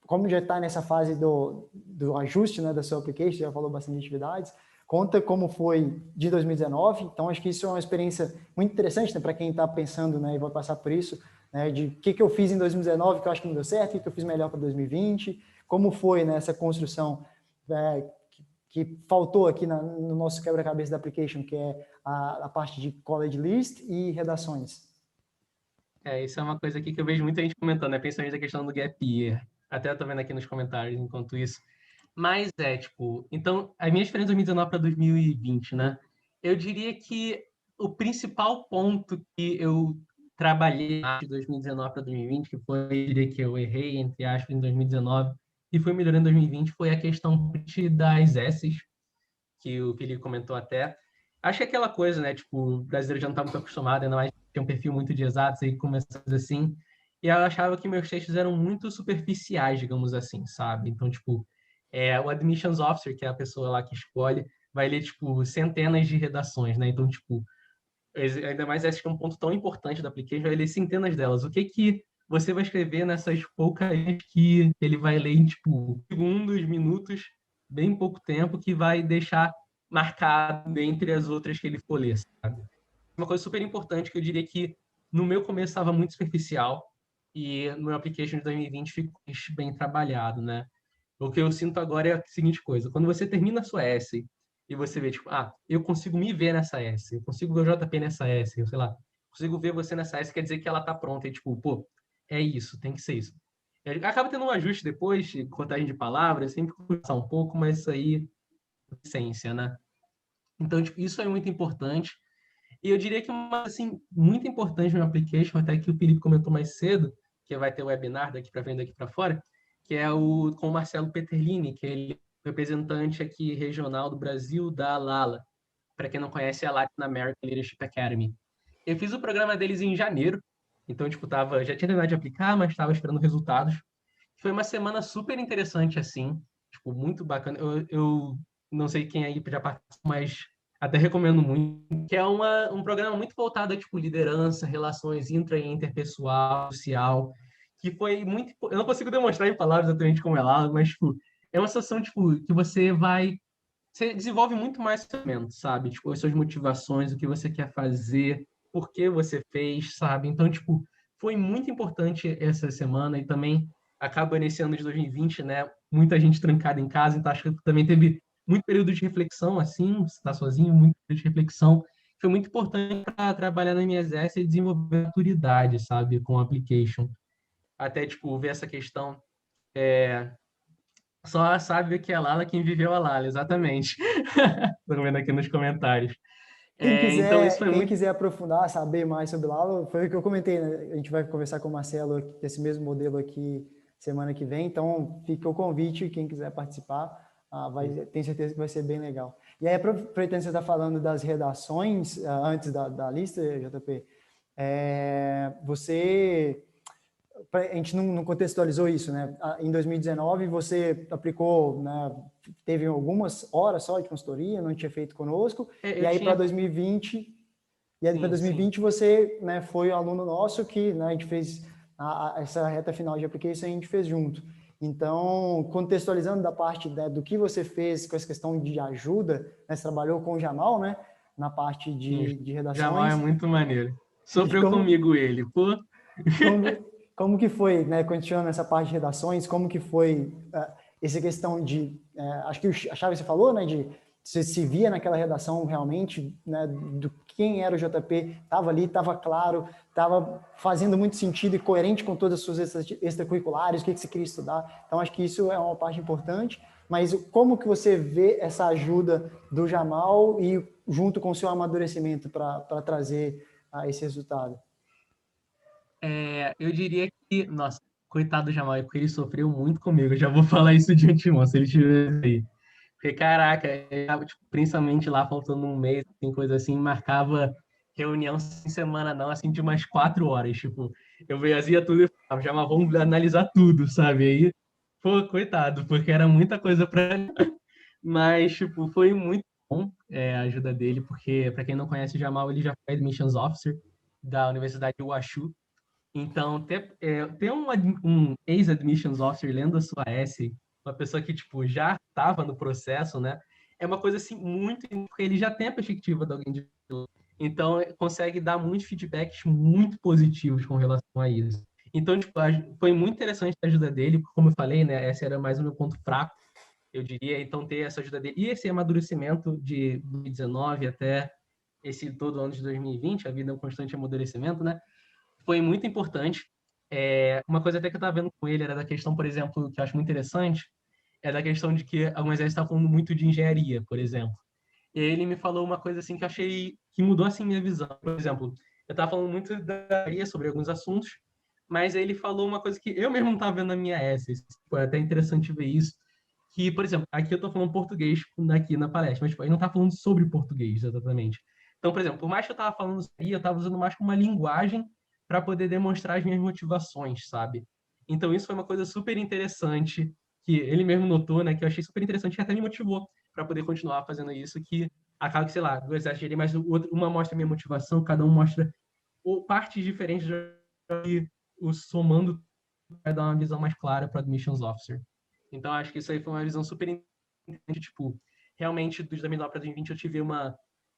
como já está nessa fase do ajuste, né, da sua application, já falou bastante de atividades, conta como foi de 2019. Então acho que isso é uma experiência muito interessante, né, para quem está pensando, né, e vai passar por isso, né, de o que eu fiz em 2019 que eu acho que não deu certo, o que eu fiz melhor para 2020, como foi, né, essa construção que faltou aqui no nosso quebra-cabeça da application, que é a parte de college list e redações. Isso é uma coisa aqui que eu vejo muita gente comentando, né? Principalmente a questão do gap year. Até eu tô vendo aqui nos comentários enquanto isso. Mas então, a minha experiência de 2019 para 2020, né? Eu diria que o principal ponto que eu trabalhei de 2019 para 2020, que foi, eu diria que eu errei, entre aspas, em 2019, e foi melhorando em 2020, foi a questão das essays, que o Felipe comentou até. Acho que é aquela coisa, né? Tipo, o brasileiro já não está muito acostumado, ainda mais ter um perfil muito de exatos, aí começa assim. E eu achava que meus textos eram muito superficiais, digamos assim, sabe? Então, tipo, o admissions officer, que é a pessoa lá que escolhe, vai ler, tipo, centenas de redações, né? Então, tipo, ainda mais esse que é um ponto tão importante da application, vai ler centenas delas. O que que você vai escrever nessas poucas que ele vai ler em, tipo, segundos, minutos, bem pouco tempo, que vai deixar marcado entre as outras que ele for ler, sabe? Uma coisa super importante que eu diria que no meu começo estava muito superficial e no meu application de 2020 ficou bem trabalhado, né? O que eu sinto agora é a seguinte coisa: quando você termina a sua essay e você vê, tipo, eu consigo me ver nessa essay, eu consigo ver o JP nessa essay, eu sei lá, consigo ver você nessa essay, quer dizer que ela tá pronta, e tipo, pô, é isso, tem que ser isso. Acaba tendo um ajuste depois, de contagem de palavras, sempre custa um pouco, mas isso aí é essência, né? Então, tipo, isso é muito importante. E eu diria que uma, assim, muito importante no application, até que o Felipe comentou mais cedo, que vai ter o webinar daqui para frente, daqui para fora, que é com o Marcelo Peterlini, que ele é representante aqui regional do Brasil da Lala. Para quem não conhece, é a Latin American Leadership Academy. Eu fiz o programa deles em janeiro, então, tipo, já tinha terminado de aplicar, mas estava esperando resultados. Foi uma semana super interessante, assim, tipo, muito bacana. Eu não sei quem aí já participou, mas até recomendo muito, que é um programa muito voltado a, tipo, liderança, relações intra e interpessoal, social, que foi muito... Eu não consigo demonstrar em palavras exatamente como é lá, mas, tipo, é uma situação, tipo, que você desenvolve muito mais pensamento, sabe? Tipo, as suas motivações, o que você quer fazer, por que você fez, sabe? Então, tipo, foi muito importante essa semana e também acaba nesse ano de 2020, né? Muita gente trancada em casa, então acho que também teve muito período de reflexão, assim, você está sozinho, muito período de reflexão. Foi muito importante para trabalhar na MSS e desenvolver maturidade, sabe, com o application. Até, tipo, ver essa questão. Só sabe o que é Lala quem viveu a Lala, exatamente. Estou vendo aqui nos comentários. Então, isso foi Quem muito. quiser aprofundar, saber mais sobre Lalo, foi o que eu comentei, né? A gente vai conversar com o Marcelo desse mesmo modelo aqui semana que vem, então fica o convite, quem quiser participar, tenho certeza que vai ser bem legal. E aí, aproveitando que você está falando das redações, antes da lista, JP, a gente não contextualizou isso, né? Em 2019, você aplicou, né, teve algumas horas só de consultoria, não tinha feito conosco, e aí para 2020, Sim. você, né, foi aluno nosso que, né, a gente fez essa reta final de application, a gente fez junto. Então, contextualizando da parte, né, do que você fez com essa questão de ajuda, né, você trabalhou com o Jamal, né, na parte de Jamal é redações. muito maneiro. E Sofreu comigo ele, pô. como, como que foi, né, continuando essa parte de redações, como que foi essa questão de, acho que a Chave você falou, né, de você se via naquela redação realmente, né, do quem era o JP, estava ali, estava claro, estava fazendo muito sentido e coerente com todas as suas extracurriculares, o que você queria estudar. Então, acho que isso é uma parte importante. Mas como que você vê essa ajuda do Jamal e junto com o seu amadurecimento para trazer esse resultado? Eu diria que, nossa, coitado do Jamal, porque ele sofreu muito comigo. Eu já vou falar isso de antemão, se ele estiver aí. Porque, caraca, tipo, principalmente lá faltando um mês, assim, coisa assim, marcava reunião sem semana não, assim, de umas 4 horas. Tipo, eu fazia tudo e falava, Jamal, vamos analisar tudo, sabe? Aí, pô, coitado, porque era muita coisa para. Mas, tipo, foi muito bom a ajuda dele, porque, para quem não conhece o Jamal, ele já foi Admissions Officer da Universidade de Washu. Então, ter um ex-admissions officer lendo a sua S, uma pessoa que, tipo, já estava no processo, né? É uma coisa, assim, muito... Porque ele já tem a perspectiva de alguém de... Então, consegue dar muitos feedbacks muito positivos com relação a isso. Então, tipo, foi muito interessante a ajuda dele, como eu falei, né? Esse era mais o meu ponto fraco, eu diria. Então, ter essa ajuda dele. E esse amadurecimento de 2019 até esse todo ano de 2020, a vida é um constante amadurecimento, né? Foi muito importante. Uma coisa até que eu estava vendo com ele era da questão, por exemplo, que eu acho muito interessante, é da questão de que algumas vezes está falando muito de engenharia, por exemplo. E aí ele me falou uma coisa assim que eu achei que mudou assim minha visão. Por exemplo, eu estava falando muito da engenharia sobre alguns assuntos, mas aí ele falou uma coisa que eu mesmo não estava vendo na minha essay. Foi até interessante ver isso. Que, por exemplo, aqui eu estou falando português aqui na palestra, mas tipo, ele não está falando sobre português exatamente. Então, por exemplo, por mais que eu estava falando isso aí, eu estava usando mais como uma linguagem para poder demonstrar as minhas motivações, sabe? Então, isso foi uma coisa super interessante que ele mesmo notou, né? Que eu achei super interessante e até me motivou para poder continuar fazendo isso, que acaba que, sei lá, do exército, mas uma mostra a minha motivação, cada um mostra partes diferentes e o somando vai dar uma visão mais clara para o Admissions Officer. Então, acho que isso aí foi uma visão super interessante, tipo, realmente, dos 2009 para 2020, eu tive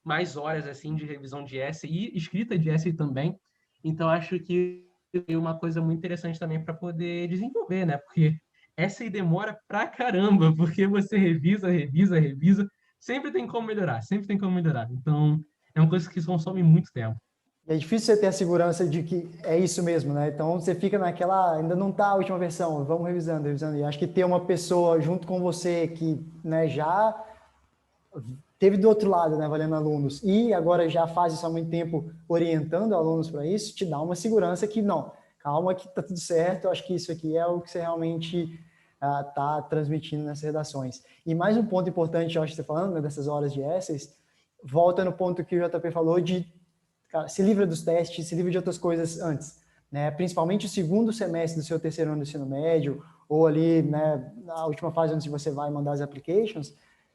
mais horas, assim, de revisão de S e escrita de S também. Então, acho que é uma coisa muito interessante também para poder desenvolver, né? Porque essa aí demora pra caramba, porque você revisa, revisa, revisa, sempre tem como melhorar, sempre tem como melhorar. Então, é uma coisa que consome muito tempo. É difícil você ter a segurança de que é isso mesmo, né? Então você fica naquela, ainda não está a última versão, vamos revisando, revisando. E acho que ter uma pessoa junto com você que, né, já teve do outro lado, né, valendo alunos, e agora já faz isso há muito tempo orientando alunos para isso, te dá uma segurança que não, calma que tá tudo certo, eu acho que isso aqui é o que você realmente tá transmitindo nessas redações. E mais um ponto importante, eu acho que você falando, né, dessas horas de essays, volta no ponto que o JP falou de cara, se livra dos testes, se livra de outras coisas antes, né? Principalmente o segundo semestre do seu terceiro ano do ensino médio, ou ali, né, na última fase onde você vai mandar as applications,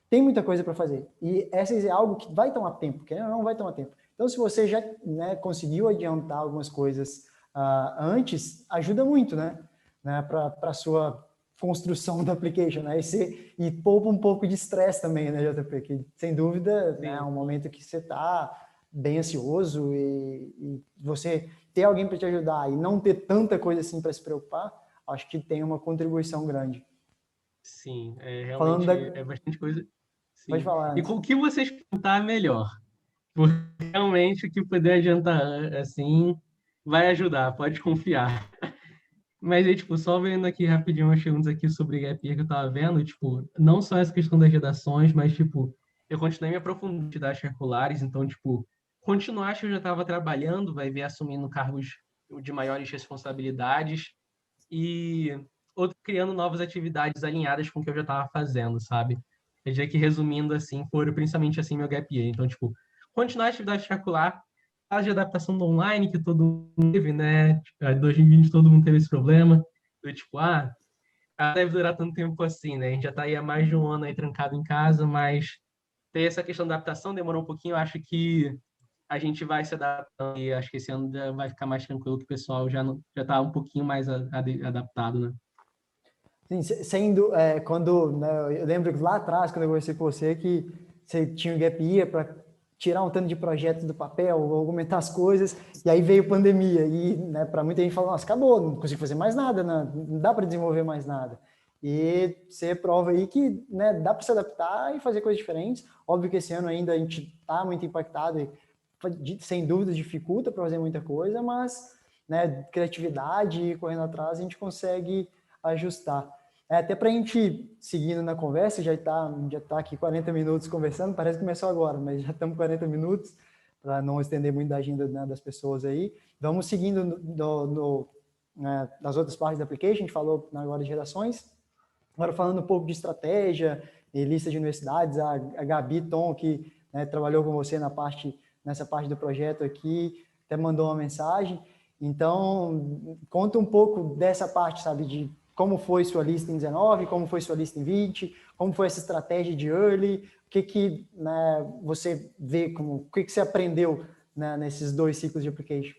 tem muita coisa para fazer. E essa é algo que vai tomar tempo, que não vai tomar tempo. Então, se você já, né, conseguiu adiantar algumas coisas antes, ajuda muito, né para a sua construção da application, né? E poupa um pouco de estresse também, né, JP? Que, sem dúvida, né, é um momento que você está bem ansioso e você ter alguém para te ajudar e não ter tanta coisa assim para se preocupar, acho que tem uma contribuição grande. Sim, Falando realmente é bastante coisa. Pode Sim. falar E antes. com o que vocês perguntar melhor. Porque realmente o que puder adiantar, assim, vai ajudar, pode confiar. Mas aí, tipo, só vendo aqui rapidinho umas perguntas aqui sobre gap year que eu tava vendo, tipo, não só essa questão das redações, mas, tipo, eu continuei me aprofundando em atividades curriculares, então, tipo, continuar acho que eu já estava trabalhando, vai ver assumindo cargos de maiores responsabilidades e outro criando novas atividades alinhadas com o que eu já estava fazendo, sabe? Eu diria que resumindo assim, foram principalmente assim meu gap year. Então, tipo, continuar a atividade curricular, fase de adaptação do online que todo mundo teve, né? Em 2020 todo mundo teve esse problema. Eu, tipo, deve durar tanto tempo assim, né? A gente já está aí há mais de um ano aí trancado em casa, mas ter essa questão da adaptação demorou um pouquinho. Eu acho que a gente vai se adaptando e acho que esse ano já vai ficar mais tranquilo, que o pessoal já está um pouquinho mais adaptado, né? Sim, sendo, quando, né, eu lembro que lá atrás, quando eu conversei com você, que você tinha um gap year para tirar um tanto de projetos do papel, aumentar as coisas, e aí veio pandemia, e né, para muita gente falou, nossa, acabou, não consigo fazer mais nada, não dá para desenvolver mais nada. E você prova aí que né, dá para se adaptar e fazer coisas diferentes. Óbvio que esse ano ainda a gente está muito impactado e, sem dúvida, dificulta para fazer muita coisa, mas né, criatividade e correndo atrás a gente consegue ajustar. Até para a gente seguindo na conversa, já tá aqui 40 minutos conversando, parece que começou agora, mas já estamos 40 minutos, para não estender muito da agenda, né, das pessoas aí. Vamos seguindo nas outras partes da application, a gente falou agora de redações, agora falando um pouco de estratégia e lista de universidades, a Gabi Tom, que né, trabalhou com você nessa parte do projeto aqui, até mandou uma mensagem. Então, conta um pouco dessa parte, sabe, de como foi sua lista em 19, como foi sua lista em 20, como foi essa estratégia de early, o que né, você vê, o que você aprendeu né, nesses 2 ciclos de application?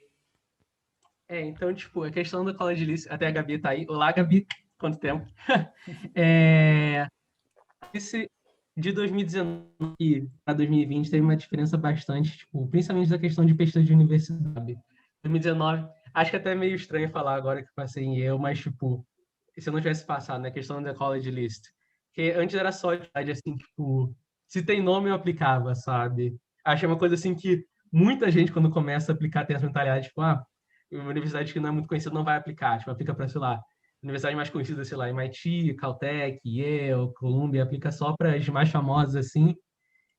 Então, tipo, a questão da college list, até a Gabi tá aí. Olá, Gabi, quanto tempo? Esse de 2019 para 2020 teve uma diferença bastante, tipo, principalmente da questão de pesquisa de universidade. 2019, acho que até é meio estranho falar agora que passei em eu, mas, tipo, se eu não tivesse passado, né, questão da college list. Porque antes era só, assim, tipo, se tem nome eu aplicava, sabe? Acho que é uma coisa assim que muita gente, quando começa a aplicar, tem essa mentalidade, tipo, uma universidade que não é muito conhecida não vai aplicar, tipo, aplica para, sei lá, universidade mais conhecida, sei lá, MIT, Caltech, Yale, Columbia, aplica só para as mais famosas, assim,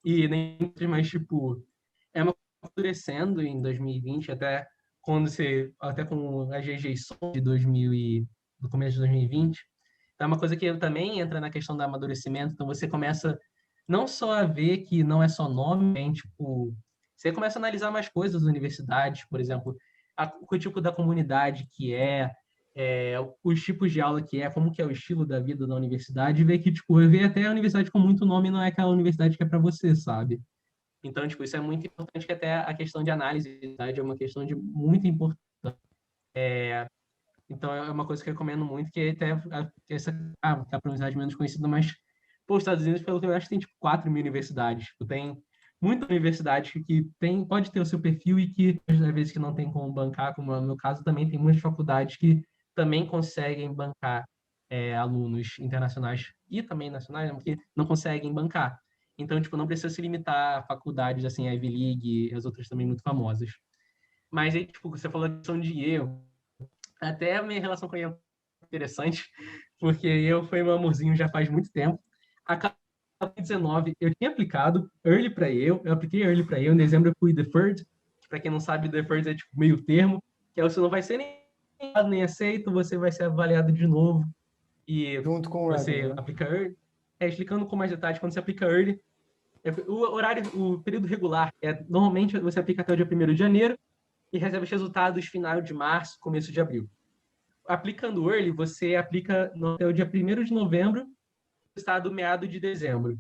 e nem mais, tipo, é uma coisa crescendo em 2020, até com as rejeições de 2000 do começo de 2020, então é uma coisa que também entra na questão do amadurecimento, então você começa não só a ver que não é só nome, tipo, você começa a analisar mais coisas das universidades, por exemplo, o tipo da comunidade que os tipos de aula que como que é o estilo da vida da universidade, e ver que, tipo, ver até a universidade com muito nome não é aquela universidade que é para você, sabe? Então, tipo, isso é muito importante, que até a questão de análise é uma questão de muito importante. Então, é uma coisa que eu recomendo muito, que é até essa a universidade menos conhecida, mas, pô, os Estados Unidos, pelo que eu acho, tem, tipo, 4 mil universidades. Tipo, tem muita universidade que pode ter o seu perfil e que, às vezes, que não tem como bancar, como no meu caso, também tem muitas faculdades que também conseguem bancar alunos internacionais e também nacionais, que não conseguem bancar. Então, tipo, não precisa se limitar a faculdades, assim, a Ivy League e as outras também muito famosas. Mas aí, tipo, você falou da questão de erro. Até a minha relação com ele é interessante, porque eu fui meu amorzinho já faz muito tempo. A 2019, eu tinha aplicado Early para eu apliquei Early para eu, em dezembro eu fui Deferred, que para quem não sabe, Deferred é tipo meio termo, que é você não vai ser nem aceito, você vai ser avaliado de novo, e Junto com o você regular, né? aplica Early. Explicando com mais detalhes, quando você aplica Early, o período regular normalmente você aplica até o dia 1º de janeiro e recebe os resultados final de março, começo de abril. Aplicando Early, você aplica até o dia 1º de novembro, estado meado de dezembro.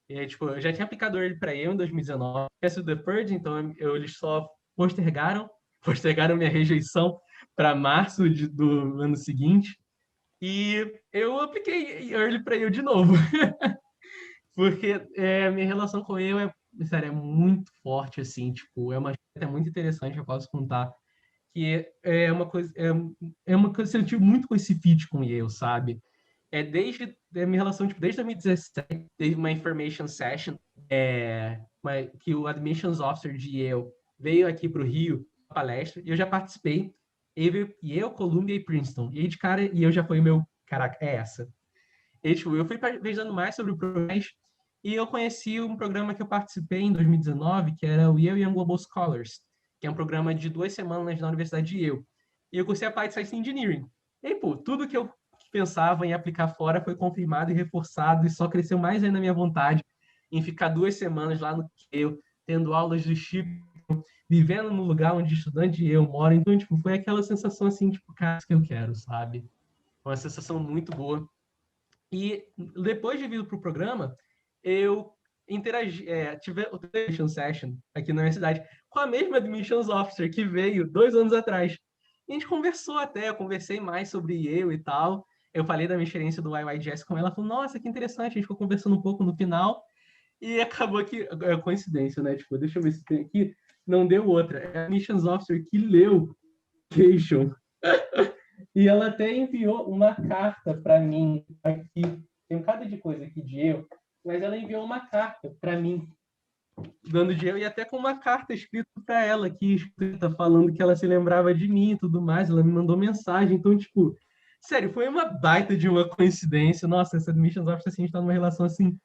E aí, tipo, eu já tinha aplicado Early para eu em 2019, peço Deferred, então eles só postergaram minha rejeição para março do ano seguinte, e eu apliquei Early para eu de novo. Porque a minha relação com ele sério, é muito forte, assim, tipo, é uma história muito interessante, eu posso contar, que é uma coisa que eu tive muito com esse fit com o Yale, sabe? Minha relação, tipo, desde 2017, teve uma information session, que o admissions officer de Yale veio aqui para o Rio, palestra, e eu já participei. Yale, Columbia e Princeton. E aí, de cara, e eu já foi o meu, caraca, é essa. E, tipo, eu fui pesquisando mais sobre o programa e eu conheci um programa que eu participei em 2019, que era o Yale Young Global Scholars, que é um programa de 2 semanas na Universidade de Yale. E eu cursei a parte de Science Engineering. E aí, pô, tudo que eu pensava em aplicar fora foi confirmado e reforçado, e só cresceu mais ainda a minha vontade em ficar 2 semanas lá no Yale, tendo aulas do Chico, vivendo no lugar onde estudante de Yale mora. Então, tipo, foi aquela sensação assim, tipo, cara, isso que eu quero, sabe? Uma sensação muito boa. E depois de vir para o programa, eu tive outra admission session aqui na universidade com a mesma admissions officer que veio 2 anos atrás. E a gente conversou até, eu conversei mais sobre eu e tal. Eu falei da minha experiência do YYJS com ela, ela falou, nossa, que interessante, a gente ficou conversando um pouco no final, e acabou que, é coincidência, né? Tipo, deixa eu ver se tem aqui, não deu outra. É a admissions officer que leu Cation. E ela até enviou uma carta para mim aqui. Tem um bocado de coisa aqui de eu, mas ela enviou uma carta para mim, dando de eu, e até com uma carta escrita para ela aqui, escrita, falando que ela se lembrava de mim e tudo mais. Ela me mandou mensagem. Então, tipo, sério, foi uma baita de uma coincidência. Nossa, essa admissions officer, assim, a gente tá numa relação, assim,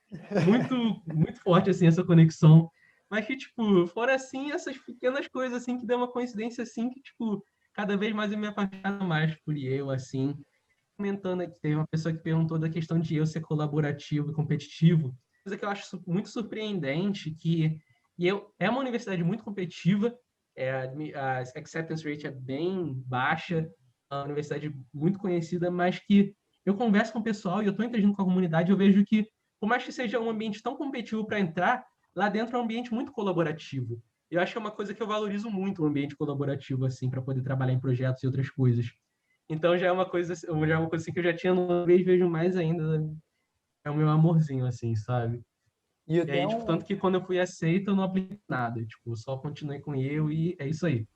muito, muito forte, assim, essa conexão. Mas que, tipo, fora assim, essas pequenas coisas, assim, que deu uma coincidência, assim, que, tipo, cada vez mais eu me apaixono mais por eu, assim. Comentando aqui, teve uma pessoa que perguntou da questão de eu ser colaborativo e competitivo. Coisa que eu acho muito surpreendente, que eu é uma universidade muito competitiva, a acceptance rate é bem baixa, é uma universidade muito conhecida, mas que eu converso com o pessoal e eu estou interagindo com a comunidade, eu vejo que, por mais que seja um ambiente tão competitivo para entrar, lá dentro é um ambiente muito colaborativo. Eu acho que é uma coisa que eu valorizo muito, o ambiente colaborativo, assim, para poder trabalhar em projetos e outras coisas. Então já é uma coisa, assim que eu já tinha, uma vez vejo mais ainda, é o meu amorzinho, assim, sabe? E E até aí, tipo, um, tanto que quando eu fui aceito, eu não apliquei nada, tipo, só continuei com eu e é isso aí.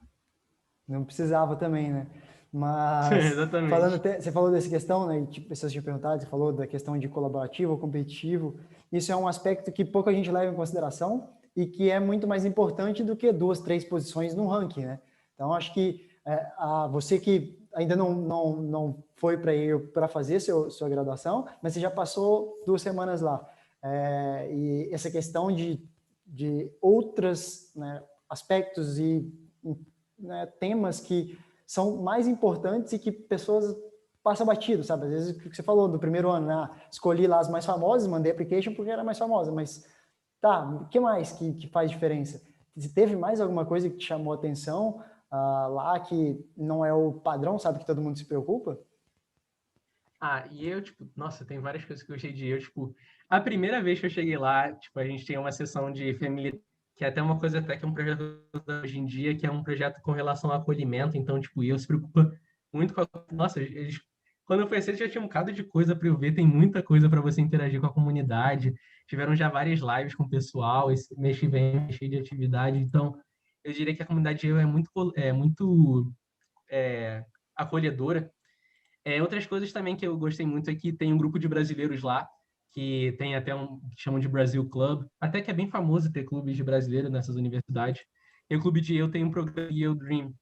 não precisava também, né? Mas falando Exatamente. até, você falou dessa questão, né? Tipo, pessoas tinham perguntado, você falou da questão de colaborativo ou competitivo. Isso é um aspecto que pouca gente leva em consideração e que é muito mais importante do que 2, 3 posições no ranking, né? Então, acho que você que ainda não foi para fazer sua graduação, mas você já passou 2 semanas lá. E essa questão de outros, né, aspectos e, né, temas que são mais importantes e que pessoas passam batido, sabe? Às vezes, o que você falou do primeiro ano, né? Escolhi lá as mais famosas, mandei application porque era mais famosa, mas tá, o que mais que faz diferença? Se teve mais alguma coisa que te chamou a atenção lá que não é o padrão, sabe, que todo mundo se preocupa? E eu, tipo, nossa, tem várias coisas que eu gostei de eu, tipo, a primeira vez que eu cheguei lá, tipo, a gente tem uma sessão de família, que é até uma coisa até que é um projeto hoje em dia, que é um projeto com relação ao acolhimento, então, tipo, eu se preocupa muito com a... Nossa, eles... Quando eu fui aceito, já tinha um bocado de coisa para eu ver, tem muita coisa para você interagir com a comunidade, tiveram já várias lives com o pessoal, esse mês que vem é cheio de atividade, então, eu diria que a comunidade eu é muito acolhedora. Outras coisas também que eu gostei muito é que tem um grupo de brasileiros lá, que tem até que chamam de Brasil Club, até que é bem famoso ter clubes de brasileiros nessas universidades. E o clube de eu tem um programa Eu Dream,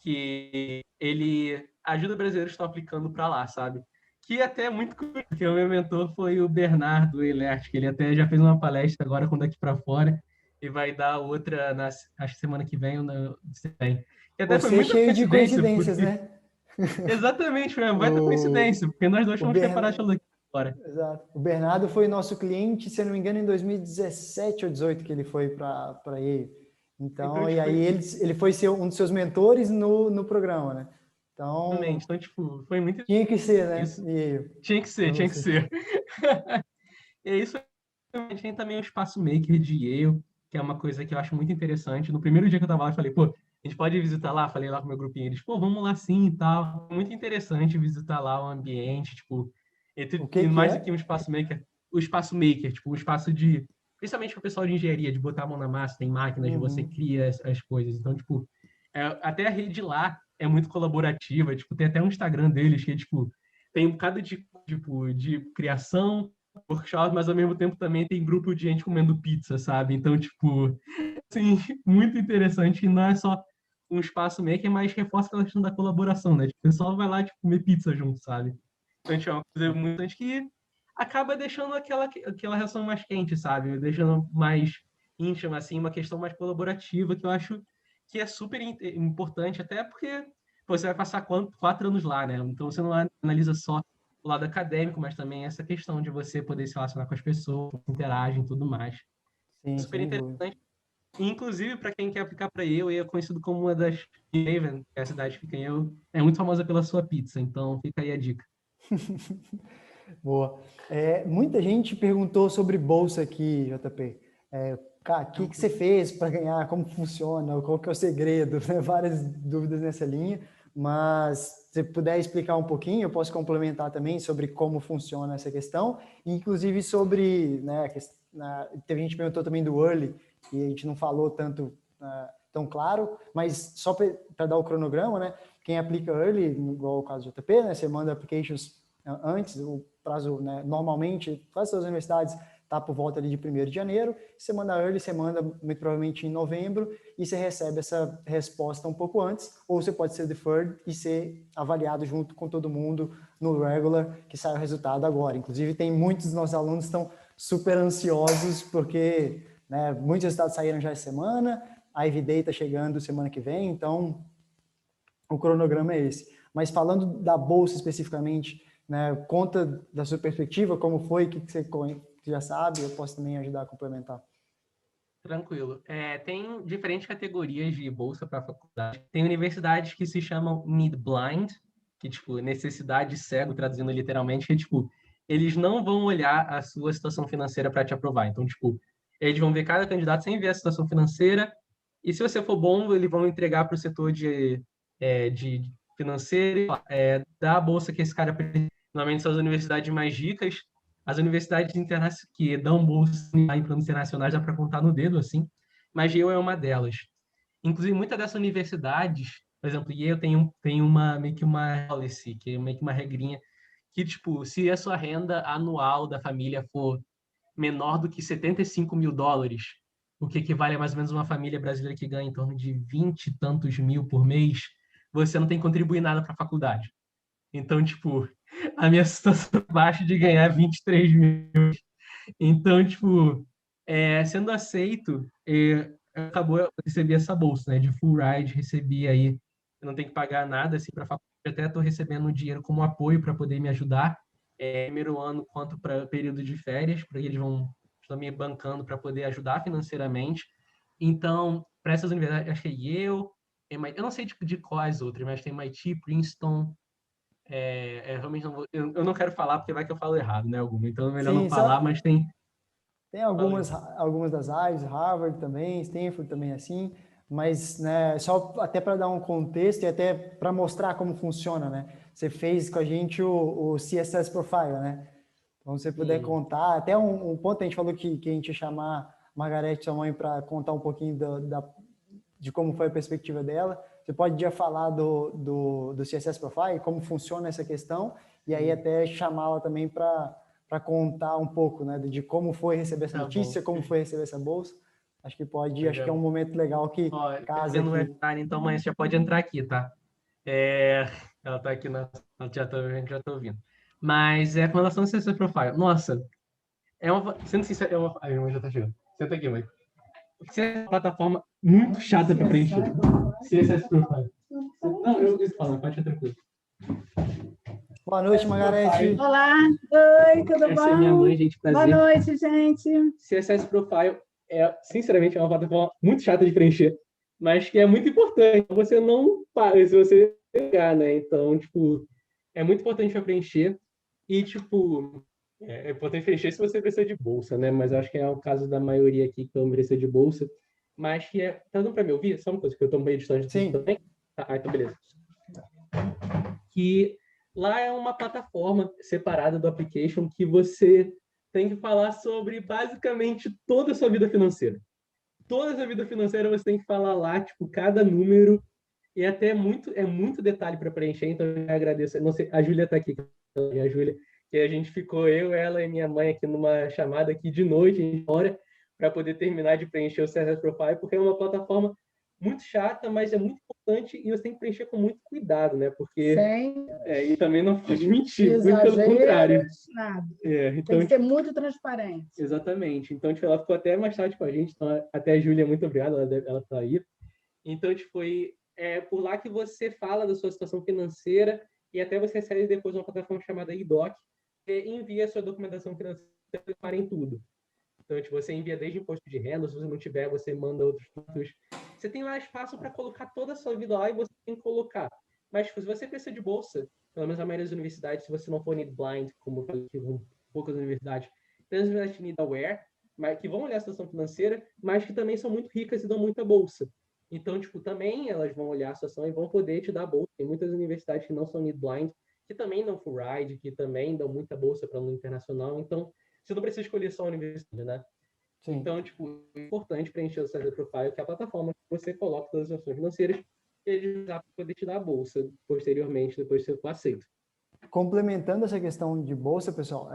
que ele ajuda brasileiros que estão aplicando para lá, sabe? Que até é muito curioso, porque o meu mentor foi o Bernardo Eilert, que ele até já fez uma palestra agora com Daqui para Fora, e vai dar outra, acho que semana que vem, ou na, e até foi Você é muita cheio de coincidência, coincidências, porque né? exatamente, foi uma baita O, coincidência, porque nós dois o, fomos preparados Bern... pelo daqui fora. Exato. O Bernardo foi nosso cliente, se eu não me engano, em 2017 ou 2018 que ele foi para ele. Então, Então, e tipo, aí ele foi ser um dos seus mentores no programa, né? Então, então, tipo, foi muito tinha que ser, né? isso. E Tinha que para ser, tinha que você. ser. E é isso. A gente tem também o espaço maker de Yale, que é uma coisa que eu acho muito interessante. No primeiro dia que eu tava lá, eu falei, pô, a gente pode visitar lá? Falei lá com o meu grupinho, eles, pô, vamos lá sim e tal. Muito interessante visitar lá o ambiente, tipo, O e que mais do que é? um espaço maker, o espaço maker, tipo, um espaço de, principalmente para o pessoal de engenharia, de botar a mão na massa, tem máquinas, você Uhum. cria as coisas. Então, tipo, até a rede lá é muito colaborativa. Tipo, tem até um Instagram deles que é, tipo, tem um bocado de criação, workshop, mas ao mesmo tempo também tem grupo de gente comendo pizza, sabe? Então, tipo, assim, muito interessante. E não é só um espaço maker, mas reforça aquela questão da colaboração, né? Tipo, o pessoal vai lá, tipo, comer pizza junto, sabe? Então, tipo, é uma coisa muito importante que acaba deixando aquela relação mais quente, sabe? Deixando mais íntima, assim, uma questão mais colaborativa, que eu acho que é super importante, até porque pô, você vai passar 4 anos lá, né? Então você não analisa só o lado acadêmico, mas também essa questão de você poder se relacionar com as pessoas, interagem e tudo mais. Sim, Super sem dúvida. interessante. E, inclusive, para quem quer aplicar para Yale, é conhecido como uma das Haven, que é a cidade que fica em Yale, é muito famosa pela sua pizza, então fica aí a dica. Boa. Muita gente perguntou sobre bolsa aqui, JP. Cara, o que você fez para ganhar? Como funciona? Qual que é o segredo? Várias dúvidas nessa linha, mas se puder explicar um pouquinho, eu posso complementar também sobre como funciona essa questão, inclusive sobre, né, teve gente que perguntou também do early, e a gente não falou tanto, tão claro, mas só para dar o cronograma, né? Quem aplica early, igual o caso do JP, né, você manda applications antes, o prazo, né, normalmente, quase todas as universidades está por volta ali de 1º de janeiro, você manda early, você manda muito provavelmente em novembro, e você recebe essa resposta um pouco antes, ou você pode ser deferred e ser avaliado junto com todo mundo no regular, que sai o resultado agora. Inclusive, tem muitos dos nossos alunos que estão super ansiosos, porque, né, muitos resultados saíram já essa semana, a Ivy Day está chegando semana que vem, então o cronograma é esse. Mas falando da bolsa especificamente, né, conta da sua perspectiva, como foi, o que você já sabe, eu posso também ajudar a complementar. Tranquilo. Tem diferentes categorias de bolsa para faculdade. Tem universidades que se chamam need blind, que tipo necessidade cego, traduzindo literalmente, que tipo eles não vão olhar a sua situação financeira para te aprovar. Então, tipo, eles vão ver cada candidato sem ver a situação financeira. E se você for bom, eles vão entregar para o setor de financeiro da bolsa que esse cara precisa. Normalmente são as universidades mais ricas. As universidades que dão bolsa em planos internacionais dá para contar no dedo, assim, mas Yale é uma delas. Inclusive, muitas dessas universidades, por exemplo, Yale tem meio que uma policy, que é meio que uma regrinha, que, tipo, se a sua renda anual da família for menor do que $75.000, o que equivale a mais ou menos uma família brasileira que ganha em torno de 20 e tantos mil por mês, você não tem que contribuir nada para a faculdade. Então, tipo, a minha situação baixa de ganhar 23 mil. Então, tipo, sendo aceito, acabou eu recebi essa bolsa, né, de full ride, recebi aí, eu não tenho que pagar nada assim para a faculdade, até estou recebendo dinheiro como apoio para poder me ajudar, primeiro ano quanto para período de férias, porque eles estão me bancando para poder ajudar financeiramente. Então, para essas universidades, acho que é Yale, MIT, eu não sei tipo, de quais outras, mas tem MIT, Princeton, realmente não vou, eu não quero falar porque vai que eu falo errado, né, alguma. Então é melhor não Sim, falar, mas tem. tem algumas das Ives, Harvard também, Stanford também assim, mas, né, só até para dar um contexto e até para mostrar como funciona, né? Você fez com a gente o CSS Profile, né? Então, se você puder contar, até um ponto a gente falou que a gente ia chamar Margarete, sua mãe, para contar um pouquinho de como foi a perspectiva dela. Você pode já falar do CSS Profile, como funciona essa questão, e aí até chamá-la também para contar um pouco, né, de como foi receber essa notícia, como foi receber essa bolsa. Acho que acho que é um momento legal que casa Vendo o aqui. webinar, então, mas já pode entrar aqui, tá? Ela tá aqui a gente já tá ouvindo. Mas com relação ao CSS Profile, nossa, sendo sincero, ai, minha mãe já tá chegando. Senta aqui, mãe. É uma plataforma muito chata para preencher. CSS Profile. Não, eu falo, pode ficar tranquilo. Boa noite, Margarete. Olá, oi, tudo Essa bom? é minha mãe, gente, prazer. Boa noite, gente. CSS Profile sinceramente, é uma plataforma muito chata de preencher, mas que é muito importante. Você não para se você pegar, né? Então, tipo, é muito importante para preencher e, tipo, é importante preencher se você precisa de bolsa, né? Mas eu acho que é o caso da maioria aqui que não precisa de bolsa. Mas que tá dando para me ouvir? Só uma coisa, que eu tô meio distante também. Então beleza. Que lá é uma plataforma separada do application que você tem que falar sobre basicamente toda a sua vida financeira. Toda a sua vida financeira você tem que falar lá, tipo, cada número E até é muito detalhe para preencher, então eu agradeço. Não sei, a Júlia está aqui, a Júlia, que a gente ficou, eu, ela e minha mãe aqui numa chamada aqui de noite, em hora, para poder terminar de preencher o CSS Profile, porque é uma plataforma muito chata, mas é muito importante e você tem que preencher com muito cuidado, né? Porque Sem e também não pode mentir, muito pelo contrário. nada. Então, Tem que ser muito transparente. exatamente. Então, tipo, ela ficou até mais tarde com a gente, então, até a Júlia, muito obrigado, ela tá aí. Então, tipo, foi por lá que você fala da sua situação financeira e até você recebe depois uma plataforma chamada eDoc e envia a sua documentação financeira para em tudo. Então, tipo, você envia desde imposto de renda, se você não tiver, você manda outros pontos. Você tem lá espaço para colocar toda a sua vida lá e você tem que colocar. Mas, tipo, se você precisa de bolsa, pelo menos a maioria das universidades, se você não for need blind, como eu falei aqui com poucas universidades, tem as universidades need aware, mas que vão olhar a situação financeira, mas que também são muito ricas e dão muita bolsa. Então, tipo, também elas vão olhar a situação e vão poder te dar bolsa. Tem muitas universidades que não são need blind, que também dão full ride, que também dão muita bolsa para aluno internacional. Então, você não precisa escolher só a universidade, né? Sim. Então, tipo, é importante preencher o CSS Profile, que é a plataforma que você coloca todas as ações financeiras e ele usar para poder te dar a bolsa posteriormente, depois que você for aceito. Complementando essa questão de bolsa, pessoal,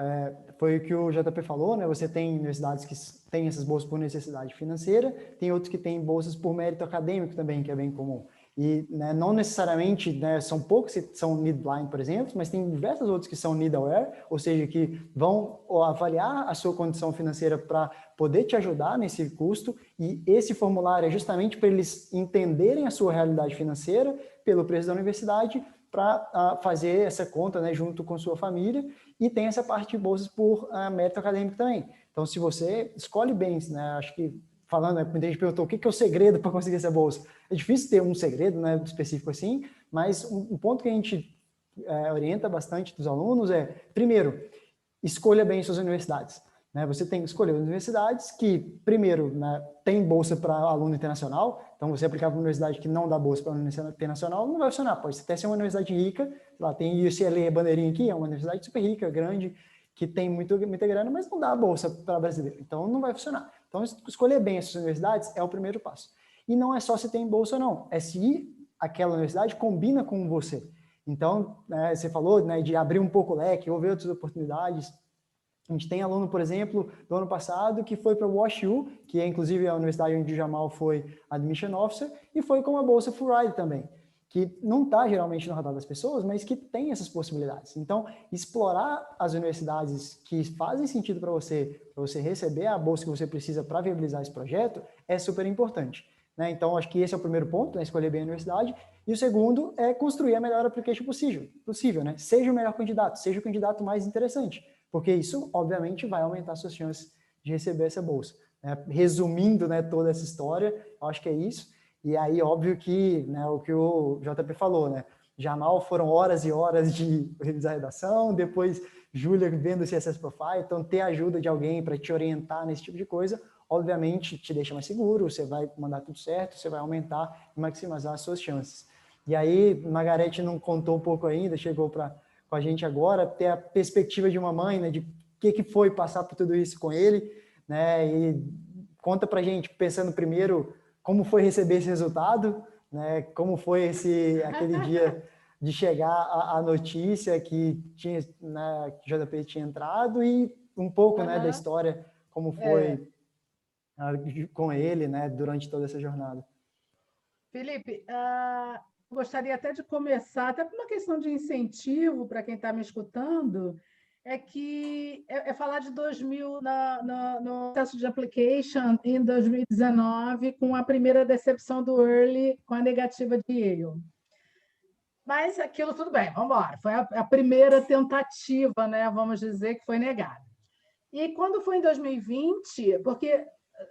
foi o que o JP falou, né? Você tem universidades que têm essas bolsas por necessidade financeira, tem outros que têm bolsas por mérito acadêmico também, que é bem comum. E né, não necessariamente, né, são poucos que são need blind, por exemplo, mas tem diversos outros que são need aware, ou seja, que vão avaliar a sua condição financeira para poder te ajudar nesse custo, e esse formulário é justamente para eles entenderem a sua realidade financeira pelo preço da universidade, para fazer essa conta, né, junto com sua família, e tem essa parte de bolsas por mérito acadêmico também. Então, se você escolhe bem, né, acho que falando, né, muita gente perguntou o que é o segredo para conseguir essa bolsa. É difícil ter um segredo, né, específico assim, mas um ponto que a gente orienta bastante dos alunos é, primeiro, escolha bem suas universidades. Né? Você tem que escolher universidades que, primeiro, né, tem bolsa para aluno internacional. Então, você aplicar para uma universidade que não dá bolsa para aluno internacional, não vai funcionar. Pode até ser uma universidade rica, lá tem UCLA bandeirinha aqui, é uma universidade super rica, grande, que tem muita grana, mas não dá bolsa para brasileiro. Então, não vai funcionar. Então, escolher bem essas universidades é o primeiro passo. E não é só se tem bolsa ou não, é se aquela universidade combina com você. Então, né, você falou, né, de abrir um pouco o leque, ou ver outras oportunidades. A gente tem aluno, por exemplo, do ano passado, que foi para o WashU, que é inclusive a universidade onde o Jamal foi Admission Officer, e foi com uma bolsa full ride também, que não está geralmente no radar das pessoas, mas que tem essas possibilidades. Então, explorar as universidades que fazem sentido para você receber a bolsa que você precisa para viabilizar esse projeto, é super importante. Né? Então, acho que esse é o primeiro ponto, né? Escolher bem a universidade. E o segundo é construir a melhor application possível, né? Seja o melhor candidato, seja o candidato mais interessante, porque isso, obviamente, vai aumentar suas chances de receber essa bolsa. Né? Resumindo, né, toda essa história, eu acho que é isso. E aí, óbvio que, né, o que o JP falou, né? Jamal foram horas e horas de revisar a redação, depois Júlia vendo o CSS Profile, então ter a ajuda de alguém para te orientar nesse tipo de coisa, obviamente te deixa mais seguro, você vai mandar tudo certo, você vai aumentar e maximizar as suas chances. E aí, Margarete não contou um pouco ainda, chegou com a gente agora, ter a perspectiva de uma mãe, né, de o que foi passar por tudo isso com ele, né, e conta pra gente, pensando primeiro, como foi receber esse resultado, né, como foi aquele dia de chegar a notícia que tinha, né, que o JP tinha entrado e um pouco, né, da história, como foi com ele, né, durante toda essa jornada. Felipe, gostaria até de começar, até por uma questão de incentivo para quem está me escutando, falar de 2000 no processo de application em 2019, com a primeira decepção do Early, com a negativa de Yale. Mas aquilo tudo bem, vamos embora. Foi a primeira tentativa, né, vamos dizer, que foi negada. E quando foi em 2020, porque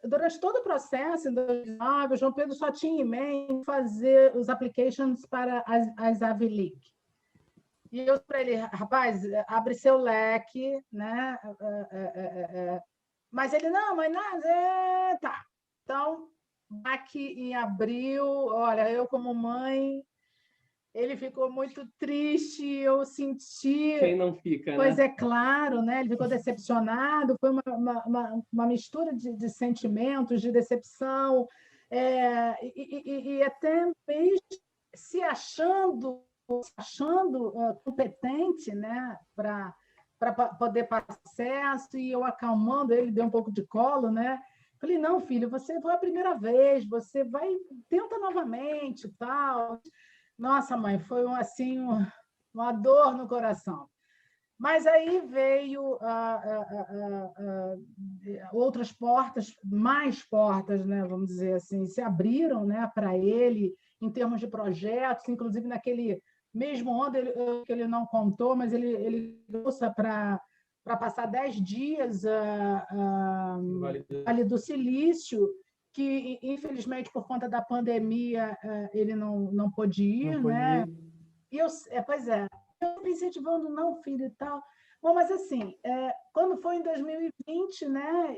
durante todo o processo, em 2019, o João Pedro só tinha em mente fazer os applications para as Ivy League. E eu para ele, rapaz, abre seu leque, né? Mas ele, não, mas nada, tá. Então, aqui em abril, olha, eu como mãe, ele ficou muito triste, eu senti... Quem não fica, Pois né? é, claro, né? Ele ficou decepcionado, foi uma mistura de sentimentos, de decepção, e até mesmo se achando competente, né, para poder passar acesso, e eu acalmando ele, dei um pouco de colo, né? Falei, não, filho, você foi a primeira vez, você vai, tenta novamente, tal. Nossa, mãe, foi assim, uma dor no coração. Mas aí veio outras portas, mais portas, né, vamos dizer assim, se abriram, né, para ele, em termos de projetos, inclusive naquele mesmo ano, que ele não contou, mas ele usa para passar 10 dias Vale do Silício, que, infelizmente, por conta da pandemia, ele não pôde ir, né? E pois é, eu me incentivando, não, filho, e tal. Bom, mas assim, quando foi em 2020, né,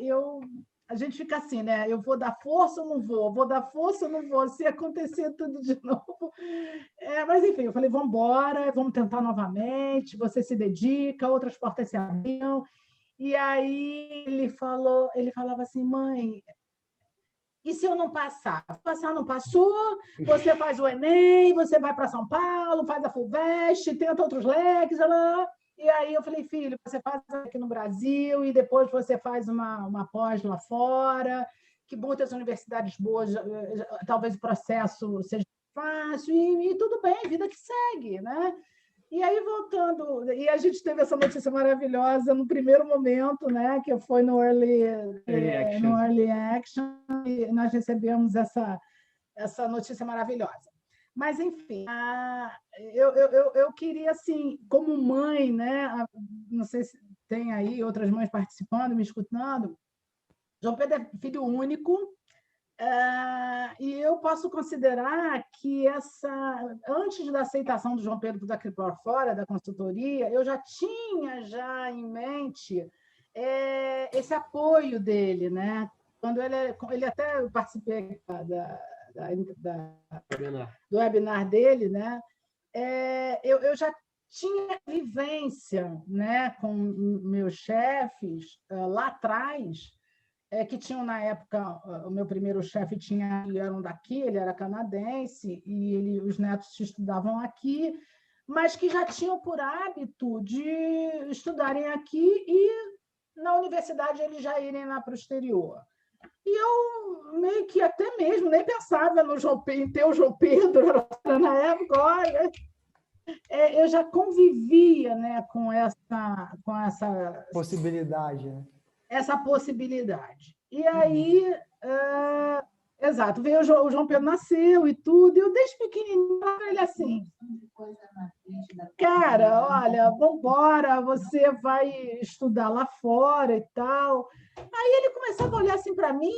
a gente fica assim, né? Eu vou dar força ou não vou? Vou dar força ou não vou? Se acontecer tudo de novo. Mas, enfim, eu falei, vamos embora, vamos tentar novamente, você se dedica, outras portas se abriam. E aí ele falava assim, mãe, e se eu não passar? Passar não passou, você faz o Enem, você vai para São Paulo, faz a FUVEST, tenta outros leques, e aí eu falei, filho, você faz aqui no Brasil e depois você faz uma pós lá fora, que muitas universidades boas, talvez o processo seja fácil, e tudo bem, vida que segue, né? E aí, voltando, e a gente teve essa notícia maravilhosa no primeiro momento, né, que foi no Early Action, e nós recebemos essa notícia maravilhosa. Mas, enfim, eu queria, assim, como mãe, né, não sei se tem aí outras mães participando, me escutando, João Pedro é filho único, e eu posso considerar que antes da aceitação do João Pedro daqui para fora, da consultoria, eu já tinha em mente esse apoio dele, né? Quando ele até eu participei do webinar dele, né? Eu já tinha vivência, né, com meus chefes lá atrás, que tinham, na época, o meu primeiro chefe eram daqui, ele era canadense, e os netos estudavam aqui, mas que já tinham por hábito de estudarem aqui e, na universidade, eles já irem lá para o exterior. E eu meio que até mesmo nem pensava em ter o João Pedro na época, olha... eu já convivia, né, com essa possibilidade, né? Essa possibilidade. E aí, exato, veio o João Pedro, nasceu e tudo, e eu desde pequenininho para ele assim, cara, olha, vamos embora, você vai estudar lá fora e tal. Aí ele começava a olhar assim para mim,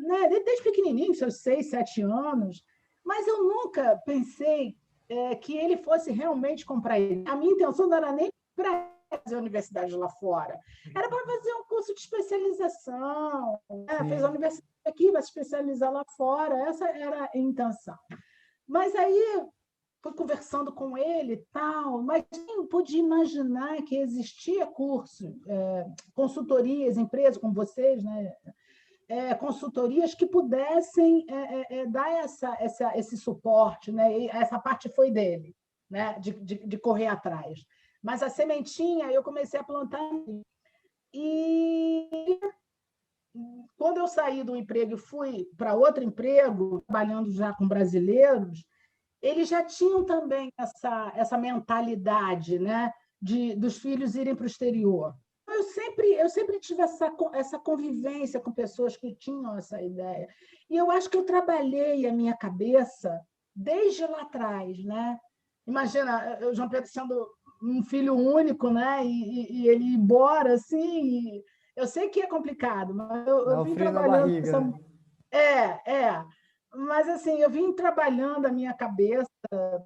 né, desde pequenininho, seus 6, 7 anos, mas eu nunca pensei que ele fosse realmente comprar ele. A minha intenção não era nem para fazer a universidade lá fora. Era para fazer um curso de especialização. Fez a universidade aqui, vai se especializar lá fora. Essa era a intenção. Mas aí fui conversando com ele e tal, mas nem podia imaginar que existia curso, consultorias, empresas como vocês, né? Consultorias que pudessem dar esse suporte, né? E essa parte foi dele, né? De correr atrás. Mas a sementinha eu comecei a plantar. E quando eu saí do emprego e fui para outro emprego, trabalhando já com brasileiros, eles já tinham também essa mentalidade, né, dos filhos irem para o exterior. Eu sempre tive essa convivência com pessoas que tinham essa ideia. E eu acho que eu trabalhei a minha cabeça desde lá atrás, né? Imagina, o João Pedro sendo um filho único, né? E ele ir embora, assim. Eu sei que é complicado, mas eu vim trabalhando. Barriga, né? Mas assim, eu vim trabalhando a minha cabeça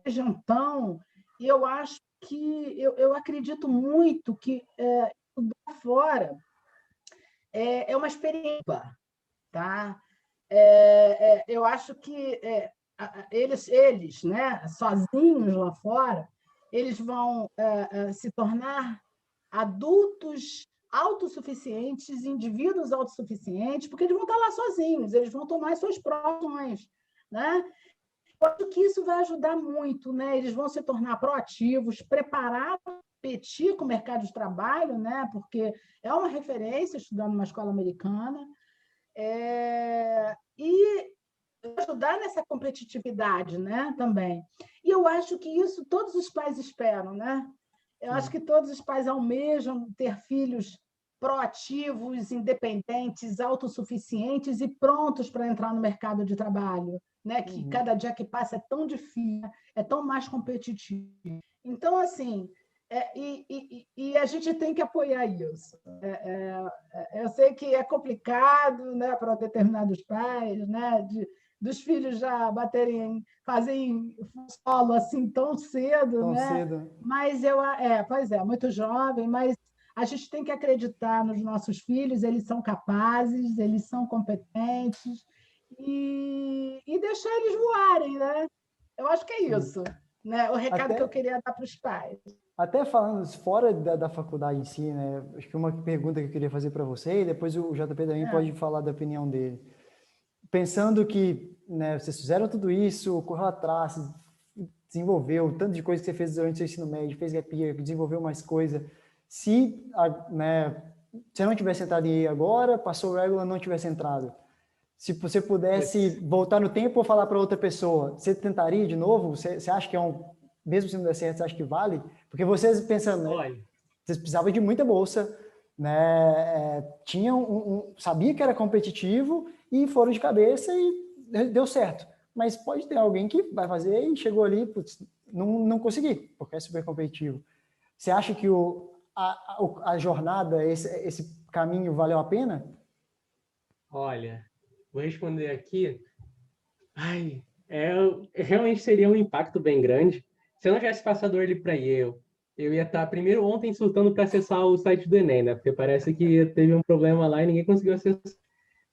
desde então, e eu acho que eu acredito muito que estudar fora é uma experiência, tá? Eu acho que eles, né, sozinhos lá fora, eles vão se tornar adultos autossuficientes, indivíduos autossuficientes, porque eles vão estar lá sozinhos, eles vão tomar as suas próprias, né? Eu acho que isso vai ajudar muito, né? Eles vão se tornar proativos, preparados para competir com o mercado de trabalho, né? Porque é uma referência estudando numa escola americana. E ajudar nessa competitividade, né? Também. E eu acho que isso todos os pais esperam, né? Eu acho que todos os pais almejam ter filhos proativos, independentes, autossuficientes e prontos para entrar no mercado de trabalho, né? Que cada dia que passa é tão difícil, é tão mais competitivo. Então, assim, e a gente tem que apoiar isso. Eu sei que é complicado, né, para determinados pais, né, dos filhos já fazerem solo assim tão cedo, Tão né? cedo. Mas pois é, muito jovem, mas a gente tem que acreditar nos nossos filhos, eles são capazes, eles são competentes, e deixar eles voarem, né? Eu acho que é isso, né? O recado que eu queria dar para os pais. Até falando fora da faculdade em si, né? Acho que uma pergunta que eu queria fazer para você, e depois o JP também pode falar da opinião dele. Pensando que, né, vocês fizeram tudo isso, correu atrás, desenvolveu tanto de coisa que você fez durante o seu ensino médio, fez gap year, desenvolveu mais coisa. Se, né, você não tivesse entrado em EA agora, passou o regular, não tivesse entrado. Se você pudesse voltar no tempo ou falar para outra pessoa, você tentaria de novo? Você acha que mesmo se não der certo, você acha que vale? Porque vocês pensando, né, vocês precisavam de muita bolsa, né, tinham sabia que era competitivo e foram de cabeça e deu certo. Mas pode ter alguém que vai fazer e chegou ali, putz, não consegui, porque é super competitivo. Você acha que a jornada, esse caminho valeu a pena? Olha, vou responder aqui. Realmente seria um impacto bem grande. Se eu não tivesse passado ele para eu ia estar primeiro ontem surtando para acessar o site do Enem, né? Porque parece que teve um problema lá e ninguém conseguiu acessar.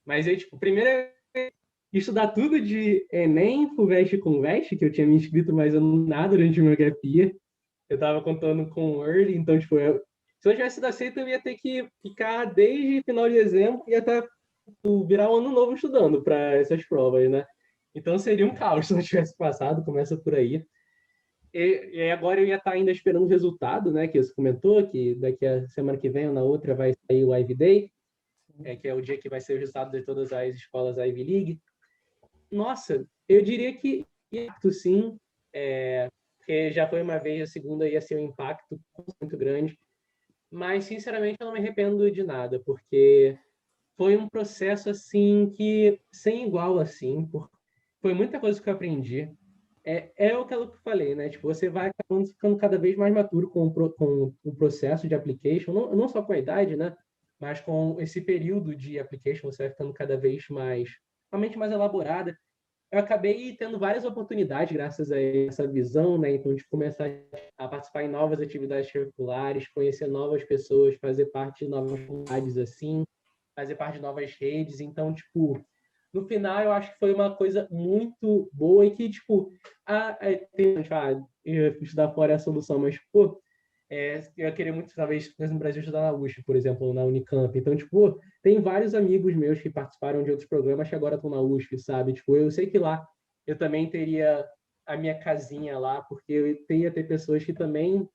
Mas aí, tipo, primeiro estudar tudo de Enem, FUVEST e CONVEST, que eu tinha me inscrito, mas eu não nada durante o meu gap year. Eu estava contando com o Early, então, tipo, se eu tivesse sido aceito, eu ia ter que ficar desde final de dezembro e até virar um ano novo estudando para essas provas, né? Então seria um caos se eu tivesse passado, começa por aí. E agora eu ia estar ainda esperando o resultado, né? Que você comentou, que daqui a semana que vem ou na outra vai sair o Ivy Day, que é o dia que vai ser o resultado de todas as escolas Ivy League. Nossa, eu diria que impacto sim, porque já foi uma vez, a segunda ia ser um impacto muito grande, mas sinceramente eu não me arrependo de nada, porque foi um processo assim que sem igual assim, foi muita coisa que eu aprendi. O que eu falei, né? Tipo, você vai acabando ficando cada vez mais maturo com o processo de application, não só com a idade, né? Mas com esse período de application, você vai ficando cada vez mais, uma mente mais elaborada. Eu acabei tendo várias oportunidades graças a essa visão, né? Então, de começar a participar em novas atividades curriculares, conhecer novas pessoas, fazer parte de novas comunidades, assim, fazer parte de novas redes. Então, tipo, no final, eu acho que foi uma coisa muito boa e que, tipo, estudar fora é a solução, mas, pô, eu queria muito, talvez, no Brasil, estudar na USP, por exemplo, na Unicamp. Então, tipo, tem vários amigos meus que participaram de outros programas que agora estão na USP, sabe? Tipo, eu sei que lá eu também teria a minha casinha lá, porque eu ia ter pessoas que também,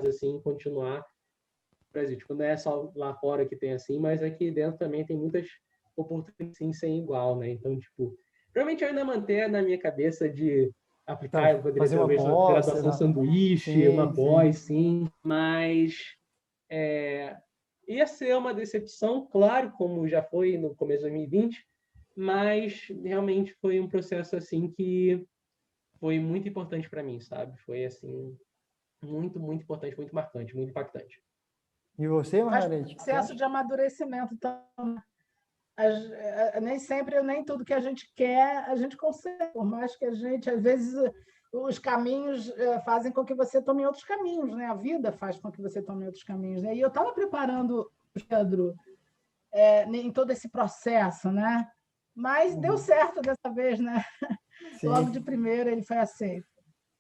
assim, continuar no Brasil. Tipo, não é só lá fora que tem assim, mas aqui dentro também tem muitas oportunidades sim, sem igual, né? Então, tipo, provavelmente eu ainda manter na minha cabeça de aplicar, eu poderia Fazer uma talvez uma pós, graduação sanduíche, uma pós, sim, mas ia ser uma decepção, claro, como já foi no começo de 2020, mas realmente foi um processo assim que foi muito importante para mim, sabe? Foi assim muito, muito importante, muito marcante, muito impactante. E você, Mas Margarete? processo de amadurecimento também. Nem sempre, nem tudo que a gente quer, a gente consegue. Por mais que a gente, às vezes, os caminhos fazem com que você tome outros caminhos, né? A vida faz com que você tome outros caminhos, né? E eu estava preparando o Pedro em todo esse processo, né? Mas deu certo dessa vez, né? Sim. Logo de primeira ele foi aceito.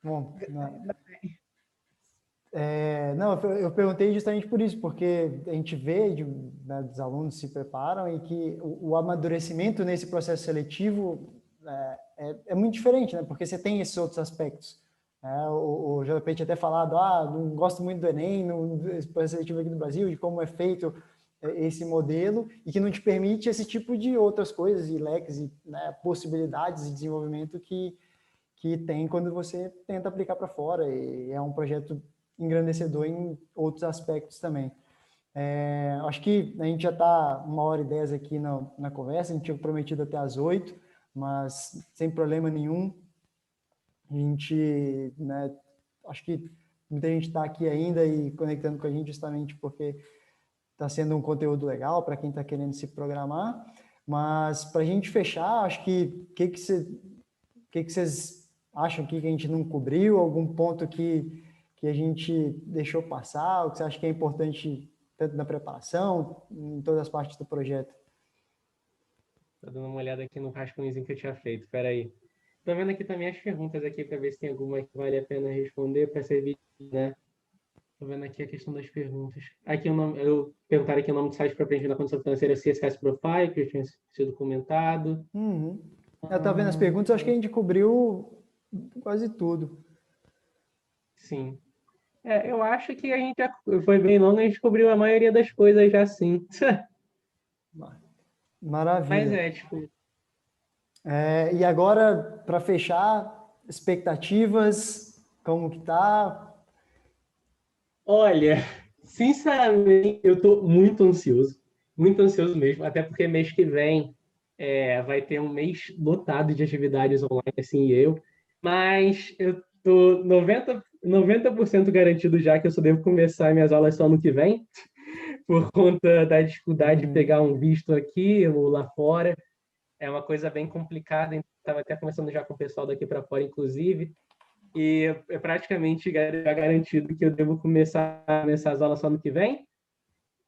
Bom, não, eu perguntei justamente por isso, porque a gente vê, né, dos alunos se preparam e que o amadurecimento nesse processo seletivo é muito diferente, né? Porque você tem esses outros aspectos. O JP tinha até falado, não gosto muito do Enem, no processo seletivo aqui do Brasil, de como é feito esse modelo, e que não te permite esse tipo de outras coisas, e leques, e né, possibilidades de desenvolvimento que tem quando você tenta aplicar para fora, e é um projeto engrandecedor em outros aspectos também. Acho que a gente já está 1h10 aqui na conversa, a gente tinha prometido até às 8, mas sem problema nenhum. A gente, né, acho que muita gente está aqui ainda e conectando com a gente justamente porque está sendo um conteúdo legal para quem está querendo se programar. Mas para a gente fechar, acho que o que vocês acham aqui que a gente não cobriu? Algum ponto que a gente deixou passar? O que você acha que é importante tanto na preparação, em todas as partes do projeto? Tô dando uma olhada aqui no rascunhozinho que eu tinha feito. Espera aí. Tô vendo aqui também as perguntas aqui para ver se tem alguma que vale a pena responder para servir, né? Tô vendo aqui a questão das perguntas. Aqui eu perguntaram aqui o nome do site para aprender na condição financeira CSS Profile, que já tinha sido comentado. Tá vendo as perguntas? Acho que a gente cobriu quase tudo. Sim. Eu acho que a gente já foi bem longo, a gente cobriu a maioria das coisas já sim. Maravilha. Mas tipo... E agora, para fechar, expectativas, como que tá? Olha, sinceramente, eu estou muito ansioso mesmo, até porque mês que vem vai ter um mês lotado de atividades online, assim, mas eu tô 90% garantido já que eu só devo começar minhas aulas só ano que vem, por conta da dificuldade de pegar um visto aqui ou lá fora. É uma coisa bem complicada, estava até conversando já com o pessoal daqui para fora, inclusive, e é praticamente já garantido que eu devo começar as aulas só ano que vem,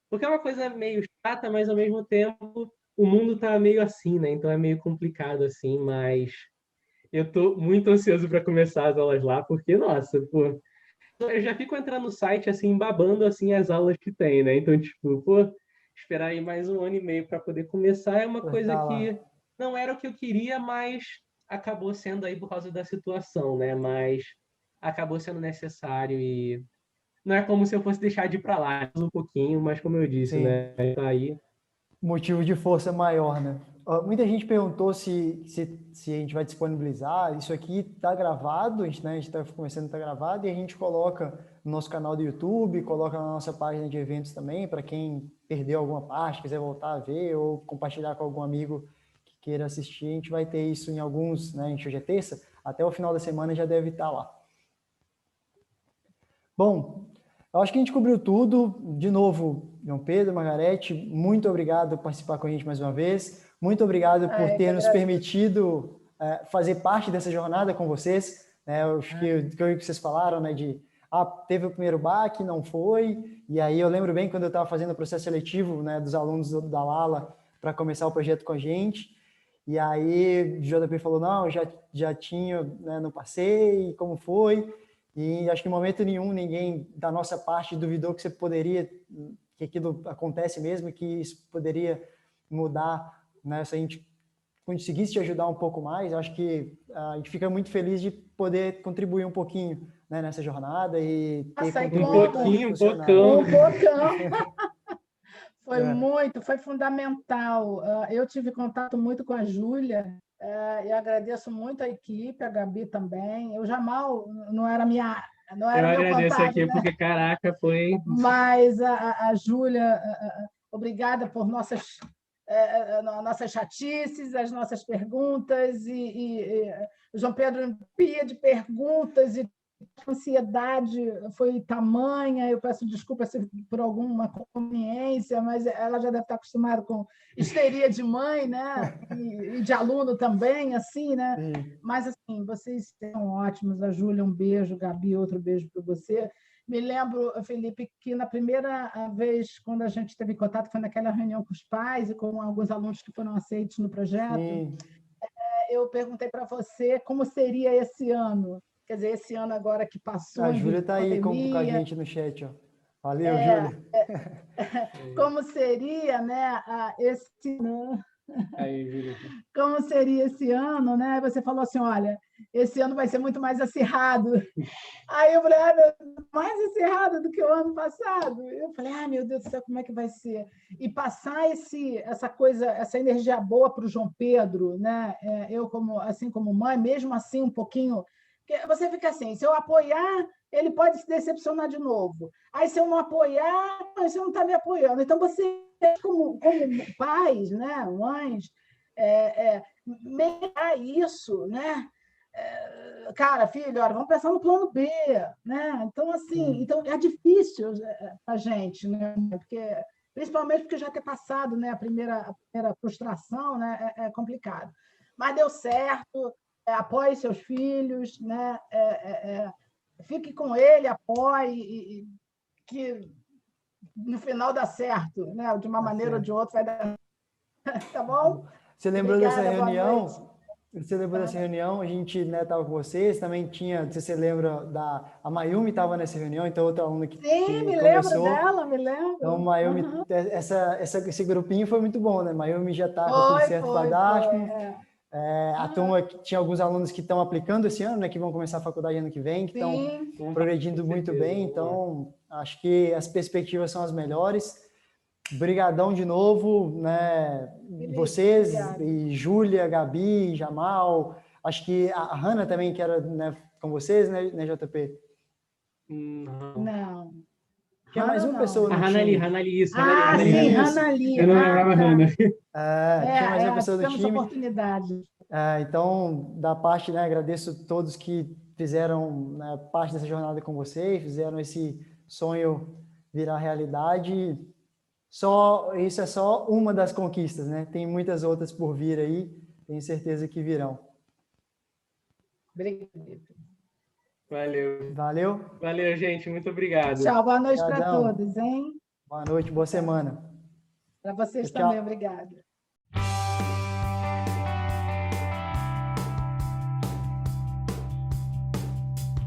porque é uma coisa meio chata, mas ao mesmo tempo o mundo está meio assim, né? Então é meio complicado assim, mas eu estou muito ansioso para começar as aulas lá, porque, nossa, pô, eu já fico entrando no site assim, babando assim as aulas que tem, né? Então, tipo, pô, esperar aí mais 1 ano e meio para poder começar é uma coisa que não era o que eu queria, mas acabou sendo aí por causa da situação, né? Mas acabou sendo necessário e não é como se eu fosse deixar de ir para lá um pouquinho, mas como eu disse, Sim. né? Tá aí. Motivo de força maior, né? Muita gente perguntou se a gente vai disponibilizar. Isso aqui está gravado, né? A gente está começando a estar gravado e a gente coloca no nosso canal do YouTube, coloca na nossa página de eventos também, para quem perdeu alguma parte, quiser voltar a ver ou compartilhar com algum amigo que queira assistir. A gente vai ter isso em alguns, né? A gente hoje é terça, até o final da semana já deve estar lá. Bom, eu acho que a gente cobriu tudo. De novo, João Pedro, Margarete, muito obrigado por participar com a gente mais uma vez. Muito obrigado por ter nos permitido fazer parte dessa jornada com vocês. Eu acho que o que vocês falaram, né, teve o primeiro baque, não foi. E aí eu lembro bem quando eu estava fazendo o processo seletivo, né, dos alunos da Lala para começar o projeto com a gente. E aí o JP falou, não, já tinha, né, não passei, como foi? E acho que em momento nenhum ninguém da nossa parte duvidou que que aquilo acontece mesmo, que isso poderia mudar, né? Se a gente conseguisse te ajudar um pouco mais, acho que a gente fica muito feliz de poder contribuir um pouquinho, né, nessa jornada e ter um pocão. Foi fundamental. Eu tive contato muito com a Júlia, eu agradeço muito a equipe, a Gabi também. Eu Jamal não era minha, não era meu contato. Eu agradeço aqui, né? Porque, caraca, foi... Mas a Júlia, obrigada por nossas chatices, as nossas perguntas, e o João Pedro pia de perguntas e a ansiedade foi tamanha. Eu peço desculpas por alguma conveniência, mas ela já deve estar acostumada com histeria de mãe, né? E de aluno também, assim, né? Sim. Mas assim, vocês são ótimos. A Júlia, um beijo, Gabi, outro beijo para você. Me lembro, Felipe, que na primeira vez, quando a gente teve contato, foi naquela reunião com os pais e com alguns alunos que foram aceitos no projeto. Eu perguntei para você como seria esse ano. Quer dizer, esse ano agora que passou... A Júlia está aí com a gente no chat. Ó. Valeu, Júlia. Como seria, né, esse ano? Aí, Júlia. Como seria esse ano, né? Você falou assim, olha, esse ano vai ser muito mais acirrado. Aí eu falei, ah, meu Deus, mais acirrado do que o ano passado. Eu falei, ah, meu Deus do céu, como é que vai ser? E passar essa coisa, essa energia boa para o João Pedro, né? Eu, assim como mãe, mesmo assim, um pouquinho. Porque você fica assim, se eu apoiar, ele pode se decepcionar de novo. Aí, se eu não apoiar, você não está me apoiando. Então, você, como pais, né, mães, melhorar isso, né? Cara, filho, olha, vamos pensar no plano B, né? Então, assim, então é difícil para a gente, né? Porque, principalmente porque já ter passado, né, a primeira frustração, né, é complicado. Mas deu certo, apoie seus filhos, né? Fique com ele, apoie, que no final dá certo, né? De uma maneira ou de outra vai dar. Tá bom? Você lembrou Obrigada, dessa boa reunião? noite. Você lembrou dessa reunião? A gente estava com vocês, também tinha, se você lembra, a Mayumi estava nessa reunião, então outra aluna que Sim, me lembro começou. dela, me lembro. Então, Mayumi, Uhum. esse grupinho foi muito bom, né? Mayumi já está com tudo Foi, certo para foi, Dasmo. A Uhum. turma tinha alguns alunos que estão aplicando esse ano, né? Que vão começar a faculdade ano que vem, que estão Sim. progredindo muito bem. Então, acho que as perspectivas são as melhores. Brigadão de novo, né? Felipe, Vocês obrigada. e Júlia, Gabi, Jamal. Acho que a Hanna também, que era, né, com vocês, né, JP? Não. Tinha mais Hannah, uma não. pessoa A no Hanali, time. Hanali, isso, Ah, Hanali, sim, Hanali. Isso. Hannah Lee. Eu não lembrava a Tá. Hanna. Tinha mais uma pessoa no Tivemos time. oportunidade. Então, da parte, né, agradeço a todos que fizeram, né, parte dessa jornada com vocês, fizeram esse sonho virar realidade. Isso é só uma das conquistas, né? Tem muitas outras por vir aí, tenho certeza que virão. Obrigada. Valeu. Valeu? Valeu, gente. Muito obrigado. Tchau, boa noite para Obrigadão. todos, hein? Boa noite, boa semana. Para vocês Tchau. também, obrigada.